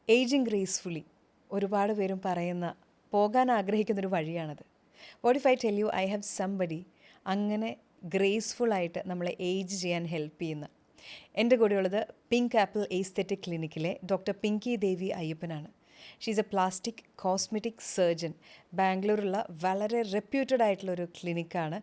Ageing gracefully ഒരുപാട് പേരും പറയുന്ന പോകാൻ ആഗ്രഹിക്കുന്നൊരു വഴിയാണത്. What if I tell you I have somebody അങ്ങനെ ഗ്രേസ്ഫുള്ളായിട്ട് നമ്മളെ ഏജ് ചെയ്യാൻ ഹെൽപ്പ് ചെയ്യുന്ന. എൻ്റെ കൂടെയുള്ളത് പിങ്ക് ആപ്പിൾ എസ്തെറ്റിക് ക്ലിനിക്കിലെ ഡോക്ടർ പിങ്കി ദേവി അയ്യപ്പനാണ്. She's a plastic cosmetic surgeon. ബാംഗ്ലൂരുള്ള വളരെ റെപ്യൂട്ടഡ് ആയിട്ടുള്ളൊരു ക്ലിനിക്കാണ്,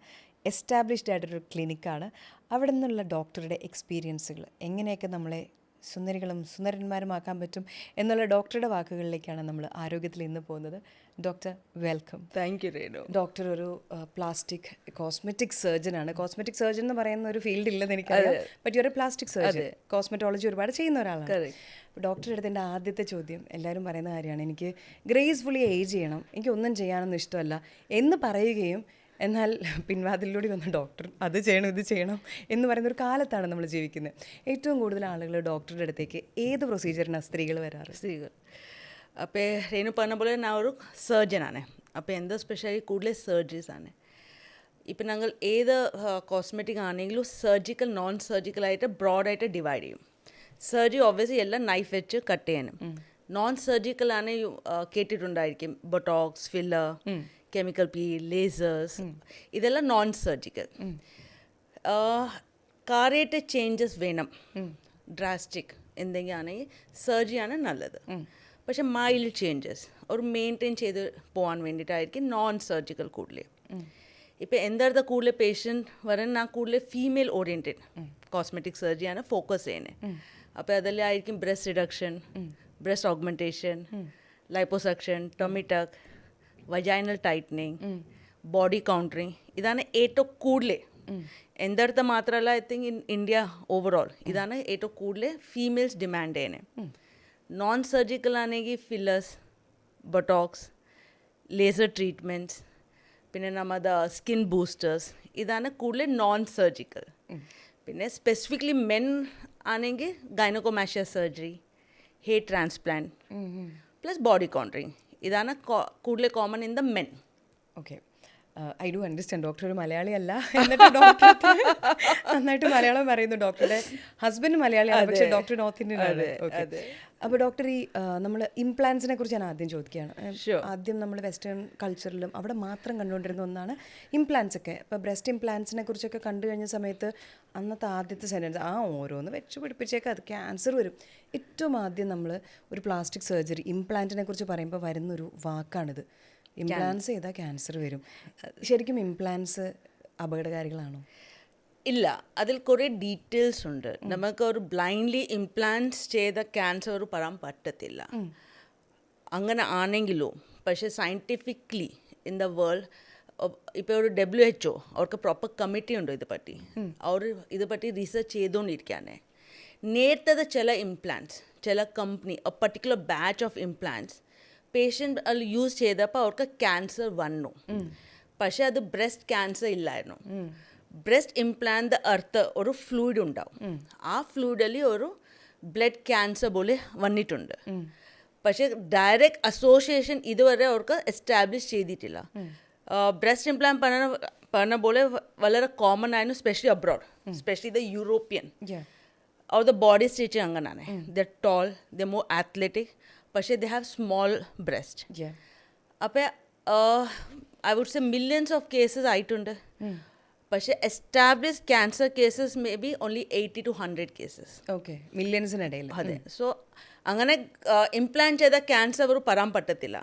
എസ്റ്റാബ്ലിഷ്ഡ് ആയിട്ടൊരു ക്ലിനിക്കാണ്. അവിടെ നിന്നുള്ള ഡോക്ടറുടെ എക്സ്പീരിയൻസുകൾ എങ്ങനെയൊക്കെ നമ്മളെ സുന്ദരികളും സുന്ദരന്മാരുമാക്കാൻ പറ്റും എന്നുള്ള ഡോക്ടറുടെ വാക്കുകളിലേക്കാണ് നമ്മൾ ആരോഗ്യത്തിൽ ഇന്ന് പോകുന്നത്. Doctor welcome. Thank you Renu. Doctor ഒരു പ്ലാസ്റ്റിക് കോസ്മെറ്റിക് സർജനാണ്. കോസ്മെറ്റിക് സർജൻ എന്ന് പറയുന്ന ഒരു ഫീൽഡ് ഇല്ലെന്ന് എനിക്കറിയാം, but you are A plastic surgeon. Cosmetology ഒരുപാട് ചെയ്യുന്ന ഒരാളാണ്. ഡോക്ടറുടെ അടുത്ത് എൻ്റെ ആദ്യത്തെ ചോദ്യം എല്ലാവരും പറയുന്ന കാര്യമാണ്, എനിക്ക് ഗ്രേസ്ഫുള്ളി ഏജ് ചെയ്യണം, എനിക്ക് ഒന്നും ചെയ്യാനൊന്നും ഇഷ്ടമല്ല എന്ന് പറയുകയും എന്നാൽ പിൻവാതിലൂടെ വന്ന ഡോക്ടർ അത് ചെയ്യണം ഇത് ചെയ്യണം എന്ന് പറയുന്ന ഒരു കാലത്താണ് നമ്മൾ ജീവിക്കുന്നത്. ഏറ്റവും കൂടുതൽ ആളുകൾ ഡോക്ടറുടെ അടുത്തേക്ക് ഏത് പ്രൊസീജിയറിനാണ് സ്ത്രീകൾ വരാറ്? സ്ത്രീകൾ. അപ്പോൾ രേണു പറഞ്ഞ പോലെ ഞാൻ ഒരു സർജനാണ്. അപ്പോൾ എന്താ സ്പെഷ്യലി കൂടുതൽ സർജറീസ് ആണ്. ഇപ്പം ഞങ്ങൾ ഏത് കോസ്മെറ്റിക് ആണെങ്കിലും സർജിക്കൽ നോൺ സർജിക്കലായിട്ട് ബ്രോഡായിട്ട് ഡിവൈഡ് ചെയ്യും. സർജറി ഒബ്വിയസ്ലി എല്ലാം നൈഫ് വെച്ച് കട്ട് ചെയ്യാനും. നോൺ സർജിക്കൽ ആണ് കേട്ടിട്ടുണ്ടായിരിക്കും, Botox, filler, chemical peel, lasers, ഇതെല്ലാം നോൺ സർജിക്കൽ. കാര്യമായിട്ട് ചേഞ്ചസ് വേണം, ഡ്രാസ്റ്റിക് എന്തെങ്കിലും ആണെങ്കിൽ സർജറിയാണ് നല്ലത്. പക്ഷെ മൈൽഡ് ചേഞ്ചസ് ഒരു മെയിൻറ്റെയിൻ ചെയ്ത് പോകാൻ വേണ്ടിയിട്ടായിരിക്കും നോൺ സർജിക്കൽ കൂടുതൽ. ഇപ്പം എന്താ കൂടുതൽ പേഷ്യൻറ്റ് വരാൻ ഞാൻ കൂടുതൽ ഫീമെയിൽ ഓറിയൻറ്റഡ് കോസ്മെറ്റിക് സർജറിയാണ് ഫോക്കസ് ചെയ്യുന്നത്. അപ്പോൾ അതെല്ലാം ആയിരിക്കും breast reduction, breast augmentation, liposuction, tummy tuck, vaginal tightening, body contouring. ഇതാണ് ഏറ്റവും കൂടുതൽ എൻ്റെ അടുത്ത് മാത്രമല്ല, I think in India overall ഇതാണ് ഏറ്റവും കൂടുതൽ ഫീമെയിൽസ് ഡിമാൻഡ് ചെയ്യുന്നത്. നോൺ സർജിക്കൽ ആണെങ്കിൽ ഫില്ലേഴ്സ്, ബൊട്ടോക്സ്, ലേസർ ട്രീറ്റ്മെൻറ്റ്സ്, പിന്നെ നമ്മുടെ സ്കിൻ ബൂസ്റ്റേഴ്സ്, ഇതാണ് കൂടുതൽ നോൺ സർജിക്കൽ. പിന്നെ സ്പെസിഫിക്കലി മെൻ ആണെങ്കിൽ gynecomastia surgery, hair transplant plus body contouring, ഇതാണ് കൂടുതൽ common in the men. Okay, I do understand. Doctor ഒരു മലയാളി അല്ല, എന്നിട്ട് ഡോക്ടർ നന്നായിട്ട് മലയാളം പറയുന്നു. ഡോക്ടറുടെ ഹസ്ബൻഡ് മലയാളിയാണ്, പക്ഷേ ഡോക്ടർ നോർത്ത് ഇന്ത്യൻ ആണ്. ഓക്കെ, അപ്പോൾ ഡോക്ടർ ഈ നമ്മൾ ഇംപ്ലാന്റ്സിനെ കുറിച്ച് ഞാൻ ആദ്യം ചോദിക്കുകയാണ്. ആദ്യം നമ്മൾ വെസ്റ്റേൺ കൾച്ചറിലും അവിടെ മാത്രം കണ്ടുകൊണ്ടിരുന്ന ഒന്നാണ് ഇംപ്ലാന്റ്സ് ഒക്കെ. ഇപ്പോൾ ബ്രസ്റ്റ് ഇംപ്ലാന്റ്സിനെ കുറിച്ചൊക്കെ കണ്ടു കഴിഞ്ഞ സമയത്ത് അന്നത്തെ ആദ്യത്തെ സെൻറ്റൻസ് ഓരോന്ന് വെച്ച് പിടിപ്പിച്ചേക്കാം, അത് ക്യാൻസർ വരും. ഏറ്റവും ആദ്യം നമ്മൾ ഒരു പ്ലാസ്റ്റിക് സർജറി ഇംപ്ലാന്റിനെ കുറിച്ച് പറയുമ്പോൾ വരുന്നൊരു വാക്കാണിത്, ഇംപ്ലാന്റ്സ് ചെയ്താൽ ക്യാൻസർ വരും. ശരിക്കും ഇംപ്ലാന്റ്സ് അപകടകാരികളാണോ? ഇല്ല, അതിൽ കുറേ ഡീറ്റെയിൽസ് ഉണ്ട്. നമുക്ക് ഒരു ബ്ലൈൻഡ്ലി ഇംപ്ലാന്റ്സ് ചെയ്ത ക്യാൻസർ ഒരു പറയാൻ പറ്റത്തില്ല, അങ്ങനെ ആണെങ്കിലോ. പക്ഷേ സയൻറ്റിഫിക്കലി ഇൻ ദ വേൾഡ് ഇപ്പോൾ ഒരു WHO അവർക്ക് പ്രോപ്പർ കമ്മിറ്റി ഉണ്ട് ഇതുപറ്റി. അവർ ഇതുപറ്റി റിസർച്ച് ചെയ്തുകൊണ്ടിരിക്കുകയാണ്. നേരത്തെ ചില ഇംപ്ലാന്റ്സ്, ചില company particular batch of implants patient അത് യൂസ് ചെയ്തപ്പോൾ അവർക്ക് ക്യാൻസർ വന്നു. പക്ഷേ അത് ബ്രസ്റ്റ് ക്യാൻസർ ഇല്ലായിരുന്നു. ബ്രസ്റ്റ് ഇംപ്ലാന്റ് അർത്ഥ ഒരു ഫ്ലൂയിഡ് ഉണ്ടാവും, ആ ഫ്ലൂയിഡിൽ ഒരു ബ്ലഡ് ക്യാൻസർ പോലെ വന്നിട്ടുണ്ട്. പക്ഷേ ഡയറക്റ്റ് അസോസിയേഷൻ ഇതുവരെ അവർക്ക് എസ്റ്റാബ്ലിഷ് ചെയ്തിട്ടില്ല. ബ്രസ്റ്റ് ഇംപ്ലാന്റ് പറഞ്ഞ പോലെ വളരെ കോമൺ ആയിരുന്നു, specially abroad, specially the European. അവർ ദ ബോഡി സ്ട്രക്ചർ അങ്ങനെയാണ്, the tall, the more athletic, പക്ഷേ ദേ ഹാവ് സ്മോൾ ബ്രസ്റ്റ്. അപ്പോൾ I would say millions of cases ആയിട്ടുണ്ട്. പക്ഷേ establish cancer cases may be only 80 to 100 cases. Okay, മില്യൺസിനിടയിൽ. അതെ. So അങ്ങനെ implant ചെയ്ത ക്യാൻസർ അവർ പറയാൻ പറ്റത്തില്ല.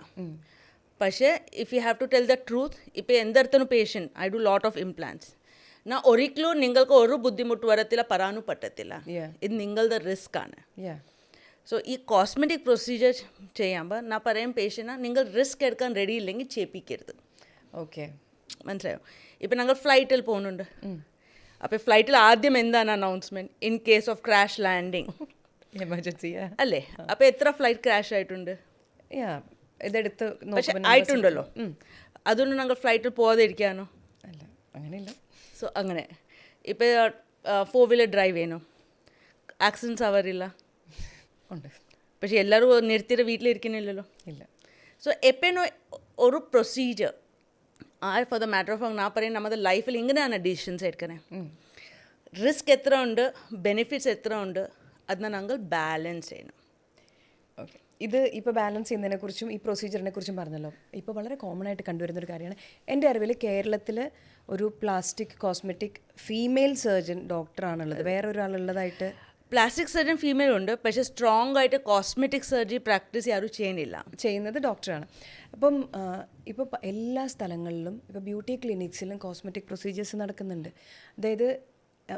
പക്ഷേ if you have to tell the truth, ഇപ്പോൾ എന്തെടുത്തും patient I do lot of implants, ഞാൻ ഒരിക്കലും നിങ്ങൾക്ക് ഒരു ബുദ്ധിമുട്ട് വരത്തില്ല, പറയാനും പറ്റത്തില്ല. ഇത് നിങ്ങളുടെ റിസ്ക് ആണ്. സോ ഈ കോസ്മെറ്റിക് പ്രൊസീജിയർ ചെയ്യുമ്പോൾ ഞാൻ പറയും പേഷ്യൻറ്റിന്, നിങ്ങൾ റിസ്ക് എടുക്കാൻ റെഡി ഇല്ലെങ്കിൽ ചെയ്യിപ്പിക്കരുത്. ഓക്കെ, മനസ്സിലായോ? ഇപ്പം ഞങ്ങൾ ഫ്ലൈറ്റിൽ പോകുന്നുണ്ട്. അപ്പോൾ ഫ്ലൈറ്റിൽ ആദ്യം എന്താണ് announcement? In case of crash landing, emergency അല്ലേ? അപ്പോൾ എത്ര ഫ്ലൈറ്റ് ക്രാഷ് ആയിട്ടുണ്ട്? ഇതെടുത്ത് പക്ഷെ ആയിട്ടുണ്ടല്ലോ. അതുകൊണ്ട് ഞങ്ങൾ ഫ്ലൈറ്റിൽ പോകാതെ ഇരിക്കാനോ? അല്ല, അങ്ങനെയില്ല. സോ അങ്ങനെ ഇപ്പോൾ 4 വീലർ ഡ്രൈവ് ചെയ്യണോ? ആക്സിഡൻറ്റ്സ് ആവാറില്ല, ഉണ്ട്. പക്ഷെ എല്ലാവരും നിർത്തിയിട്ട് വീട്ടിലിരിക്കുന്നില്ലല്ലോ. ഇല്ല. സോ എപ്പോഴും ഒരു procedure for the matter of ഞാൻ പറയും, നമ്മുടെ ലൈഫിൽ ഇങ്ങനെയാണ് ഡിസിഷൻസ് എടുക്കണേ. റിസ്ക് എത്ര ഉണ്ട്, ബെനിഫിറ്റ്സ് എത്ര ഉണ്ട്, അതിനെ ഞങ്ങൾ ബാലൻസ് ചെയ്യണം. ഓക്കെ, ഇത് ഇപ്പോൾ ബാലൻസ് ചെയ്യുന്നതിനെക്കുറിച്ചും ഈ പ്രൊസീജിയറിനെ കുറിച്ചും പറഞ്ഞല്ലോ. ഇപ്പോൾ വളരെ കോമൺ ആയിട്ട് കണ്ടുവരുന്നൊരു കാര്യമാണ്. എൻ്റെ അറിവിൽ കേരളത്തിൽ ഒരു പ്ലാസ്റ്റിക് കോസ്മെറ്റിക് ഫീമെയിൽ സർജൻ ഡോക്ടറാണുള്ളത്. വേറെ ഒരാളുള്ളതായിട്ട്? പ്ലാസ്റ്റിക് സർജൻ ഫീമെയിൽ ഉണ്ട്, പക്ഷേ സ്ട്രോങ് ആയിട്ട് കോസ്മെറ്റിക് സർജറി പ്രാക്ടീസ് ആരും ചെയ്യുന്നില്ല. ചെയ്യുന്നത് ഡോക്ടറാണ്. അപ്പം ഇപ്പോൾ എല്ലാ സ്ഥലങ്ങളിലും ഇപ്പോൾ ബ്യൂട്ടി ക്ലിനിക്സിലും കോസ്മെറ്റിക് പ്രൊസീജിയേഴ്സ് നടക്കുന്നുണ്ട്. അതായത്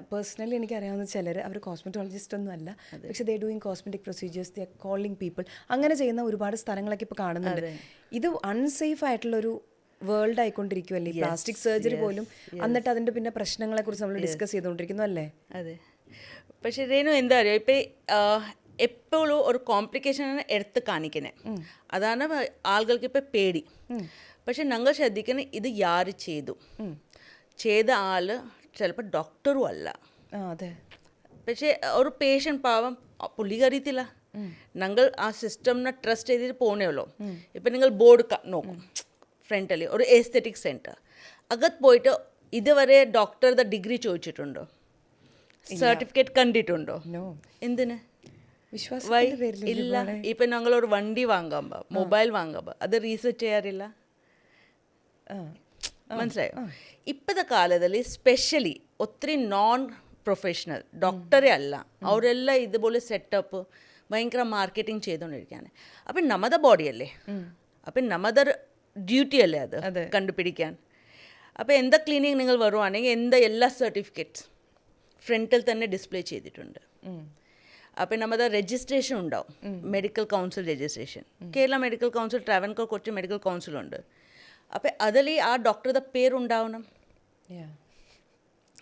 പേഴ്സണലി എനിക്കറിയാവുന്ന ചിലർ അവർ കോസ്മെറ്റോളജിസ്റ്റ് ഒന്നും അല്ല, പക്ഷേ they doing cosmetic procedures, they are calling people. അങ്ങനെ ചെയ്യുന്ന ഒരുപാട് സ്ഥലങ്ങളൊക്കെ ഇപ്പോൾ കാണുന്നുണ്ട്. ഇത് അൺസേഫ് ആയിട്ടുള്ളൊരു വേൾഡ് ആയിക്കൊണ്ടിരിക്കുമല്ലേ പ്ലാസ്റ്റിക് സർജറി പോലും. എന്നിട്ട് അതിൻ്റെ പിന്നെ പ്രശ്നങ്ങളെക്കുറിച്ച് നമ്മൾ ഡിസ്കസ് ചെയ്തുകൊണ്ടിരിക്കുന്നു അല്ലേ? അതെ. പക്ഷേ രേണു എന്താ അറിയോ, ഇപ്പം എപ്പോഴും ഒരു കോംപ്ലിക്കേഷനാണ് എടുത്ത് കാണിക്കുന്നത്. അതാണ് ആളുകൾക്ക് ഇപ്പം പേടി. പക്ഷെ ഞങ്ങൾ ശ്രദ്ധിക്കുന്നത് ഇത് ആര് ചെയ്ത ആള് ചിലപ്പോൾ ഡോക്ടറും അല്ല. അതെ. പക്ഷേ ഒരു പേഷ്യൻ്റ് പാവം പുള്ളിക്ക് അറിയത്തില്ല. ഞങ്ങൾ ആ സിസ്റ്റമിനെ ട്രസ്റ്റ് ചെയ്തിട്ട് പോകണേ ഉള്ളൂ. ഇപ്പം നിങ്ങൾ ബോർഡ് നോക്കും ഫ്രണ്ടലി, ഒരു എസ്തെറ്റിക് സെൻറ്റർ അകത്ത് പോയിട്ട് ഇതുവരെ ഡോക്ടറുടെ ഡിഗ്രി ചോദിച്ചിട്ടുണ്ടോ? സർട്ടിഫിക്കറ്റ് കണ്ടിട്ടുണ്ടോ? എന്തിന്? ഇല്ല. ഇപ്പം ഞങ്ങളൊരു വണ്ടി വാങ്ങുമ്പോൾ, മൊബൈൽ വാങ്ങുമ്പോൾ അത് റീസെർച്ച് ചെയ്യാറില്ല. മനസ്സിലായോ? ഇപ്പോഴത്തെ കാലದಲ್ಲಿ സ്പെഷ്യലി ഒത്തിരി നോൺ പ്രൊഫഷണൽ ഡോക്ടറേ അല്ല, അവരെല്ലാം ഇതുപോലെ സെറ്റപ്പ് ഭയങ്കര മാർക്കറ്റിംഗ് ചെയ്തുകൊണ്ടിരിക്കുകയാണ്. അപ്പം നമ്മുടെ ബോഡിയല്ലേ, അപ്പം നമ്മുടെ ഡ്യൂട്ടി അല്ലേ അത് കണ്ടുപിടിക്കാൻ. അപ്പോൾ എന്താ ക്ലിനിക് നിങ്ങൾ വരുവാണെങ്കിൽ എല്ലാ സർട്ടിഫിക്കറ്റ്സ് ഫ്രണ്ടിൽ തന്നെ ഡിസ്പ്ലേ ചെയ്തിട്ടുണ്ട്. അപ്പം നമ്മുടെ രജിസ്ട്രേഷൻ ഉണ്ടാവും, medical council registration. Kerala medical council, Travancore Kochi medical കൗൺസിലുണ്ട്. അപ്പം അതിൽ ആ ഡോക്ടറുടെ പേരുണ്ടാവണം.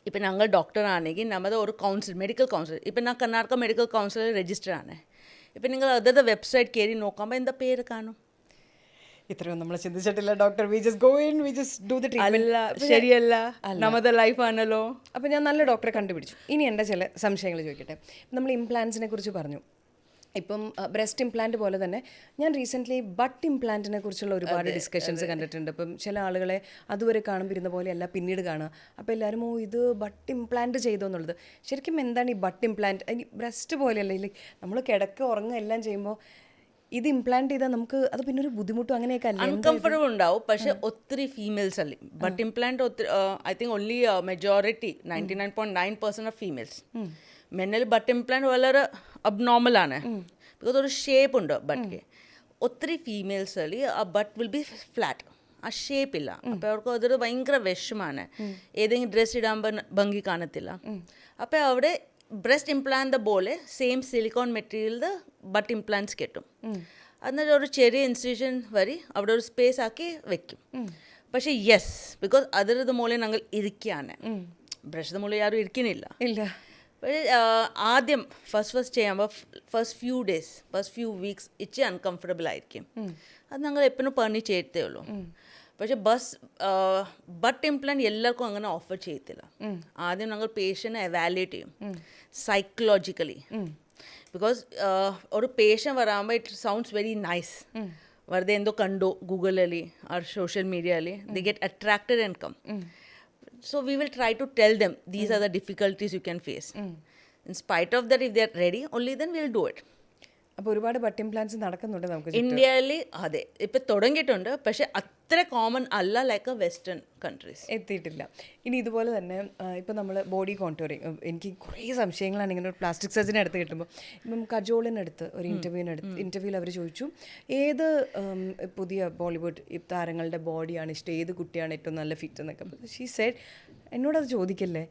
ഇപ്പം ഞങ്ങൾ ഡോക്ടറാണെങ്കിൽ നമ്മുടെ ഒരു കൗൺസിൽ, മെഡിക്കൽ കൗൺസിൽ, ഇപ്പം ഞാൻ കർണാടക മെഡിക്കൽ കൗൺസിലിൽ രജിസ്റ്ററാണ്. ഇപ്പം നിങ്ങൾ അതത് വെബ്സൈറ്റ് കയറി നോക്കുമ്പോൾ എന്താ പേര് കാണും. ഇത്രയും നമ്മൾ ചിന്തിച്ചിട്ടില്ല doctor. We just go in, we just do the treatment. ശരിയല്ല, നമ്മുടെ ലൈഫ് ആണല്ലോ. അപ്പോൾ ഞാൻ നല്ല ഡോക്ടറെ കണ്ടുപിടിച്ചു. ഇനി എൻ്റെ ചില സംശയങ്ങൾ ചോദിക്കട്ടെ. നമ്മൾ ഇംപ്ലാന്റ്സിനെ കുറിച്ച് പറഞ്ഞു. ഇപ്പം ബ്രസ്റ്റ് ഇംപ്ലാന്റ് പോലെ തന്നെ ഞാൻ റീസെൻ്റ്ലി ബട്ട് ഇംപ്ലാന്റിനെ കുറിച്ചുള്ള ഒരുപാട് ഡിസ്കഷൻസ് കണ്ടിട്ടുണ്ട്. ഇപ്പം ചില ആളുകളെ അതുവരെ കാണുമ്പോൾ പോലെയല്ല പിന്നീട് കാണുക. അപ്പോൾ എല്ലാവരും ഇത് ബട്ട് ഇംപ്ലാന്റ് ചെയ്തോ എന്നുള്ളത്. ശരിക്കും എന്താണ് ഈ ബട്ട് ഇംപ്ലാന്റ്? ഇനി ബ്രസ്റ്റ് പോലെയല്ല, നമ്മൾ കിടക്കുക ഉറങ്ങുക എല്ലാം ചെയ്യുമ്പോൾ ഇത് ഇംപ്ലാന്റ് ചെയ്താൽ നമുക്ക് അത് പിന്നെ ഒരു ബുദ്ധിമുട്ടും അങ്ങനെയൊക്കെ അല്ലേ? അൺകംഫർട്ടബിൾ ഉണ്ടാവും. പക്ഷെ ഒത്തിരി ഫീമെയിൽസ് അല്ലേ ബട്ട് ഇംപ്ലാന്റ്. ഒത്തിരി I think only majority 99.9% of females. മെന്നിൽ ബട്ട് ഇംപ്ലാന്റ് വളരെ അബ്നോർമലാണ്. ബിക്കോസ് ഒരു ഷേപ്പ് ഉണ്ട് ബട്ടിന്. ഒത്തിരി ഫീമെയിൽസ് അല്ലേ ആ ബട്ട് വിൽ ബി ഫ്ലാറ്റ്, ആ ഷേപ്പില്ല. അപ്പോൾ അവർക്ക് അതൊരു ഭയങ്കര വിഷമാണ്. ഏതെങ്കിലും ഡ്രസ്സ് ഇടാൻ ഭംഗി കാണത്തില്ല. അപ്പോൾ അവിടെ ബ്രസ്റ്റ് ഇംപ്ലാന്റ് പോലെ same silicone material but implants കിട്ടും. എന്നിട്ട് ഒരു ചെറിയ ഇൻസ്റ്റിറ്റ്യൂഷൻ വഴി അവിടെ ഒരു സ്പേസ് ആക്കി വെക്കും. പക്ഷേ യെസ്, ബിക്കോസ് അതിൻ്റെ മൂലം ഞങ്ങൾ ഇരിക്കുകയാണ്. ബ്രഷിൻ്റെ മൂലം ആരും ഇരിക്കുന്നില്ല. പക്ഷേ ആദ്യം ഫസ്റ്റ് ചെയ്യുമ്പോൾ ഫസ്റ്റ് ഫ്യൂ വീക്സ് ഇച്ചിരി അൺകംഫർട്ടബിൾ ആയിരിക്കും. അത് ഞങ്ങൾ എപ്പോഴും പറഞ്ഞ് ചെയ്തേ ഉള്ളൂ. പക്ഷേ ബട്ട് ഇംപ്ലാന്റ് എല്ലാവർക്കും അങ്ങനെ ഓഫർ ചെയ്യത്തില്ല. ആദ്യം ഞങ്ങൾ പേഷ്യൻറ്റിനെ എവാലുവേറ്റ് ചെയ്യും സൈക്കോളജിക്കലി. ബിക്കോസ് ഒരു പേഷ്യൻ്റ് വരാകുമ്പോൾ ഇറ്റ് സൗണ്ട്സ് വെരി നൈസ്. വെറുതെ എന്തോ കണ്ടു ഗൂഗിളിൽ or social media, they get attracted and come. So we will try to tell them these are the difficulties you can face. In spite of that, if they are ready, only then we'll do it. അപ്പോൾ ഒരുപാട് but implants നടക്കുന്നുണ്ട് നമുക്ക് ഇന്ത്യയിൽ. അതെ, ഇപ്പം തുടങ്ങിയിട്ടുണ്ട്, പക്ഷെ അത്ര കോമൺ അല്ല ലൈക്ക് വെസ്റ്റേൺ കൺട്രീസ് എത്തിയിട്ടില്ല. ഇനി ഇതുപോലെ തന്നെ ഇപ്പം നമ്മൾ ബോഡി കോൺടൂറിങ്, എനിക്ക് കുറേ സംശയങ്ങളാണ് ഇങ്ങനെ ഒരു പ്ലാസ്റ്റിക് സർജനെ അടുത്ത് കിട്ടുമ്പോൾ. ഇപ്പം കജോളിനടുത്ത് ഒരു ഇൻ്റർവ്യൂവിൽ അവർ ചോദിച്ചു ഏത് പുതിയ ബോളിവുഡ് താരങ്ങളുടെ ബോഡിയാണ് ഇഷ്ടം, ഏത് കുട്ടിയാണ് ഏറ്റവും നല്ല ഫിറ്റ് എന്നൊക്കെ. ഷീ സെഡ്, എന്നോടത് ചോദിക്കല്ലേ,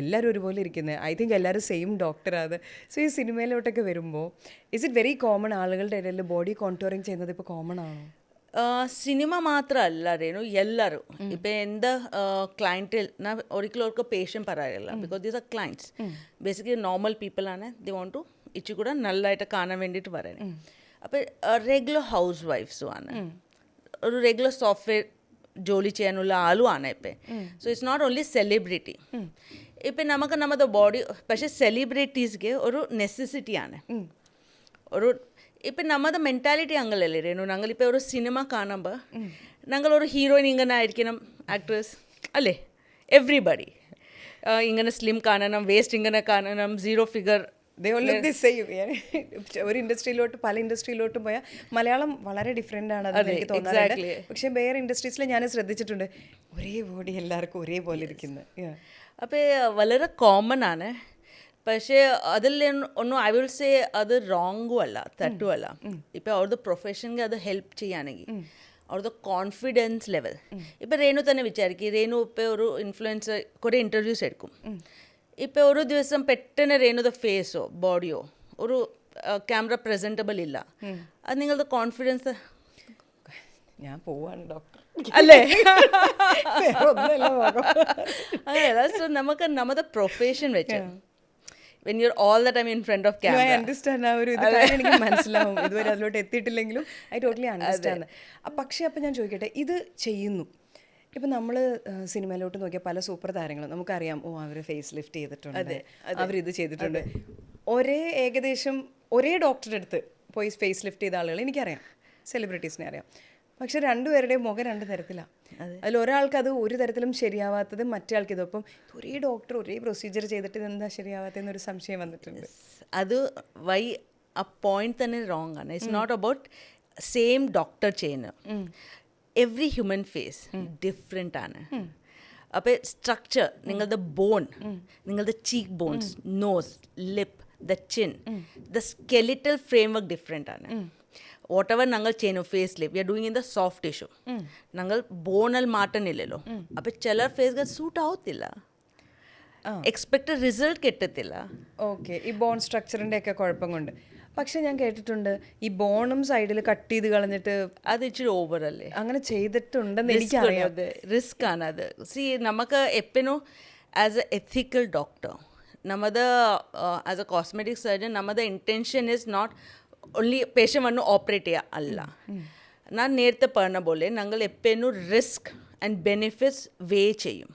എല്ലാവരും ഒരുപോലെ ഇരിക്കുന്നത്. ഐ തിങ്ക് എല്ലാവരും സെയിം ഡോക്ടറാണ്. സോ ഈ സിനിമയിലോട്ടൊക്കെ വരുമ്പോൾ ഇസ് ഇറ്റ് വെരി കോമൺ ആളുകളുടെ ഇടയിൽ ബോഡി കോൺടൂറിങ് ചെയ്യുന്നത് ഇപ്പോൾ കോമൺ ആണോ? സിനിമ മാത്രമല്ല രേണു, എല്ലാവരും. ഇപ്പം എൻ്റെ ക്ലയൻറ്റിൽ ഞാൻ ഒരിക്കലും അവർക്ക് പേഷ്യൻ്റ് പറയാറില്ല. Because these are clients basically normal പീപ്പിളാണ്. ദി വോണ്ട് ടു ഇച്ചിരി കൂടെ നല്ലതായിട്ട് കാണാൻ വേണ്ടിയിട്ട് പറയുന്നത്. അപ്പോൾ റെഗുലർ ഹൗസ് വൈഫ്സും ആണ്, ഒരു റെഗുലർ സോഫ്റ്റ്വെയർ ജോലി ചെയ്യാനുള്ള ആളുമാണ് ഇപ്പം. So it's not only celebrity. ഇപ്പം നമുക്ക് നമ്മുടെ ബോഡി, പക്ഷേ സെലിബ്രിറ്റീസ്ക്ക് ഒരു നെസസിറ്റിയാണ്. ഒരു ഇപ്പം നമ്മുടെ മെൻറ്റാലിറ്റി അങ്ങനല്ലേ രേണു. ഞങ്ങളിപ്പോൾ ഒരു സിനിമ കാണുമ്പോൾ ഞങ്ങളൊരു ഹീറോയിൻ ഇങ്ങനെ ആയിരിക്കണം, ആക്ട്രസ് അല്ലേ, എവ്രിബഡി ഇങ്ങനെ സ്ലിം കാണണം, വേസ്റ്റ് ഇങ്ങനെ കാണണം, 0 figure They all look the same. ഒരു ഇൻഡസ്ട്രിയിലോട്ട് പല ഇൻഡസ്ട്രിയിലോട്ടും പോയാൽ മലയാളം വളരെ ഡിഫറെൻ്റ് ആണ് അതെന്ന് എനിക്ക് തോന്നാറുണ്ട്. പക്ഷേ വേറെ ഇൻഡസ്ട്രീസിൽ ഞാൻ ശ്രദ്ധിച്ചിട്ടുണ്ട് ഒരേ ബോഡി എല്ലാവർക്കും ഒരേപോലെ ഇരിക്കുന്നത്. അപ്പോൾ വളരെ കോമൺ ആണ്. പക്ഷേ അതിൽ ഒന്നും ഐ വിൽ സേ അത് റോങ്ങും അല്ല തെറ്റും അല്ല. ഇപ്പം അവരുടെ പ്രൊഫഷനിൽ അത് ഹെൽപ്പ് ചെയ്യുകയാണെങ്കിൽ അവരുടെ കോൺഫിഡൻസ് ലെവൽ, ഇപ്പം രേണു തന്നെ വിചാരിക്കും, രേണു ഇപ്പോൾ ഒരു ഇൻഫ്ലുവൻസർ കുറേ ഇൻ്റർവ്യൂസ് എടുക്കും. ഇപ്പോൾ ഒരു ദിവസം പെട്ടെന്ന് രേണുടെ ഫേസോ ബോഡിയോ ഒരു ക്യാമറ പ്രസൻറ്റബിൾ ഇല്ല, അത് നിങ്ങളുടെ കോൺഫിഡൻസ് ഞാൻ പോവാണ് ഡോക്ടർ അല്ലേ? അങ്ങനെയല്ല. സോ നമുക്ക് നമ്മുടെ പ്രൊഫഷൻ വെച്ച് when you're all the time in front of camera. I understand ആ ഒരു ഇത് കാര്യം എനിക്ക് മനസ്സിലാവും. ഇതുവരെ അതിലോട്ട് എത്തിയിട്ടില്ലെങ്കിലും ഐ ടോട്ടലി അണ്ടർസ്റ്റാൻഡ്. പക്ഷേ അപ്പം ഞാൻ ചോദിക്കട്ടെ, ഇത് ചെയ്യുന്നു ഇപ്പം നമ്മൾ സിനിമയിലോട്ട് നോക്കിയാൽ പല സൂപ്പർ താരങ്ങളും നമുക്കറിയാം, ഓ അവർ ഫേസ് ലിഫ്റ്റ് ചെയ്തിട്ടുണ്ട്, അവരിത് ചെയ്തിട്ടുണ്ട്. ഏകദേശം ഒരേ ഡോക്ടറുടെ അടുത്ത് പോയി ഫേസ് ലിഫ്റ്റ് ചെയ്ത ആളുകൾ എനിക്കറിയാം, സെലിബ്രിറ്റീസിനെ അറിയാം. പക്ഷെ രണ്ടുപേരുടെയും മുഖം രണ്ട് തരത്തിലാണ്. അതിൽ ഒരാൾക്ക് അത് ഒരു തരത്തിലും ശരിയാവാത്തത് മറ്റേ ആൾക്ക് ഇത്. അപ്പം ഒരേ ഡോക്ടർ ഒരേ പ്രൊസീജിയർ ചെയ്തിട്ട് ഇതെന്താ ശരിയാവാത്തതെന്നൊരു സംശയം വന്നിട്ടുണ്ട്. അത് വൈ ആ പോയിന്റ് തന്നെ റോങ് ആണ്. It's not about same doctor ചെയ്യുന്നത്. എവ്രി ഹ്യൂമൻ ഫേസ് ഡിഫറെൻ്റ് ആണ്. അപ്പോൾ സ്ട്രക്ചർ, നിങ്ങളുടെ ബോൺ, നിങ്ങളുടെ cheek bones, nose, lip, the chin, the skeletal framework different ആണ്. വാട്ട് എവർ ഞങ്ങൾ ചെയ്യുന്നു face lip we are doing in the soft tissue. ഞങ്ങൾ ബോണൽ മാറ്റണില്ലല്ലോ. അപ്പോൾ ചില ഫേസ്കൾ സൂട്ട് ആവത്തില്ല, എക്സ്പെക്റ്റഡ് റിസൾട്ട് കിട്ടത്തില്ല. ഓക്കെ, ഈ ബോൺ സ്ട്രക്ചറിൻ്റെ ഒക്കെ കുഴപ്പം കൊണ്ട്. പക്ഷെ ഞാൻ കേട്ടിട്ടുണ്ട് ഈ ബോണും സൈഡിൽ കട്ട് ചെയ്ത് കളഞ്ഞിട്ട് അത് ഇച്ചിരി ഓവർ അല്ലേ? അങ്ങനെ ചെയ്തിട്ടുണ്ടെന്ന് എനിക്കറിയാം. റിസ്ക് ആണ് അത്. സി നമുക്ക് എപ്പോഴും ആസ് എ എത്തിക്കൽ ഡോക്ടർ, നമ്മുടെ ആസ് എ കോസ്മെറ്റിക് സർജൻ, നമ്മുടെ intention is not only patient വന്ന് ഓപ്പറേറ്റ് ചെയ്യുക അല്ല. ഞാൻ നേരത്തെ പറഞ്ഞ പോലെ ഞങ്ങൾ എപ്പോഴും റിസ്ക് ആൻഡ് ബെനിഫിറ്റ്സ് വേ ചെയ്യും.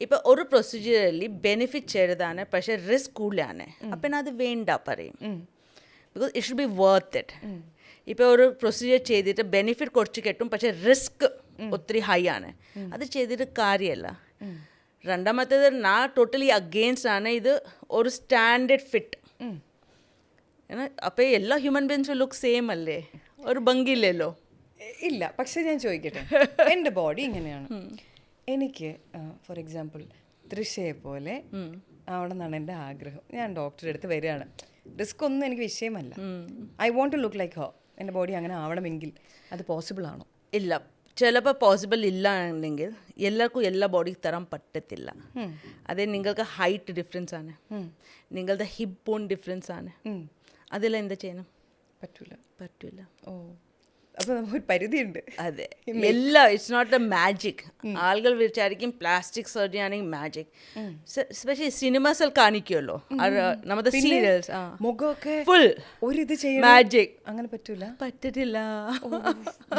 ഇപ്പോൾ ഒരു പ്രൊസീജിയറിൽ ബെനിഫിറ്റ് ചെറുതാണ് പക്ഷേ റിസ്ക് കൂടുതലാണ്, അപ്പം അത് വേണ്ട പറയും. Because it should be worth it. ഇപ്പോൾ ഒരു പ്രൊസീജിയർ ചെയ്തിട്ട് ബെനിഫിറ്റ് കുറച്ച് കിട്ടും പക്ഷേ റിസ്ക് ഒത്തിരി ഹൈ ആണ്, അത് ചെയ്തിട്ട് കാര്യമല്ല. രണ്ടാമത്തേത് ഞാൻ ടോട്ടലി അഗെയിൻസ്റ്റ് ആണ് ഇത് ഒരു സ്റ്റാൻഡേർഡ് ഫിറ്റ്. അപ്പോൾ എല്ലാ ഹ്യൂമൻ ബീങ്സും ലുക്ക് സെയിം അല്ലേ? ഒരു ഭംഗിയില്ലല്ലോ. ഇല്ല. പക്ഷെ ഞാൻ ചോദിക്കട്ടെ, എൻ്റെ ബോഡി ഇങ്ങനെയാണ്, എനിക്ക് ഫോർ എക്സാമ്പിൾ തൃശ്ശയെ പോലെ ആവണം എന്നാണ് എൻ്റെ ആഗ്രഹം. ഞാൻ ഡോക്ടറുടെ അടുത്ത് വരികയാണ്, റിസ്ക് ഒന്നും എനിക്ക് വിഷയമല്ല. I want to look like her. എൻ്റെ ബോഡി അങ്ങനെ ആവണമെങ്കിൽ അത് പോസിബിൾ ആണോ? ഇല്ല, ചിലപ്പോൾ പോസിബിൾ ഇല്ല എന്നെങ്കിൽ എല്ലാവർക്കും എല്ലാ ബോഡി തരാൻ പറ്റത്തില്ല. അതേ നിങ്ങൾക്ക് ഹൈറ്റ് ഡിഫറൻസ് ആണ്, നിങ്ങളുടെ ഹിപ്പ് ബോൺ ഡിഫറൻസ് ആണ്, അതെല്ലാം എന്താ ചെയ്യണം? പറ്റൂല. ഓ, അപ്പോൾ നമുക്കൊരു പരിധിയുണ്ട്. അതെ, എല്ലാം ഇറ്റ്സ് നോട്ട് എ മാജിക്. ആളുകൾ വിചാരിക്കും പ്ലാസ്റ്റിക് സർജറി ആണെങ്കിൽ മാജിക്. സ്പെഷ്യലി സിനിമാസിൽ കാണിക്കുമല്ലോ നമ്മുടെ സീരിയൽസ്, മുഖമൊക്കെ ഫുൾ ഒരിത് ചെയ്യും, മാജിക്. അങ്ങനെ പറ്റത്തില്ല.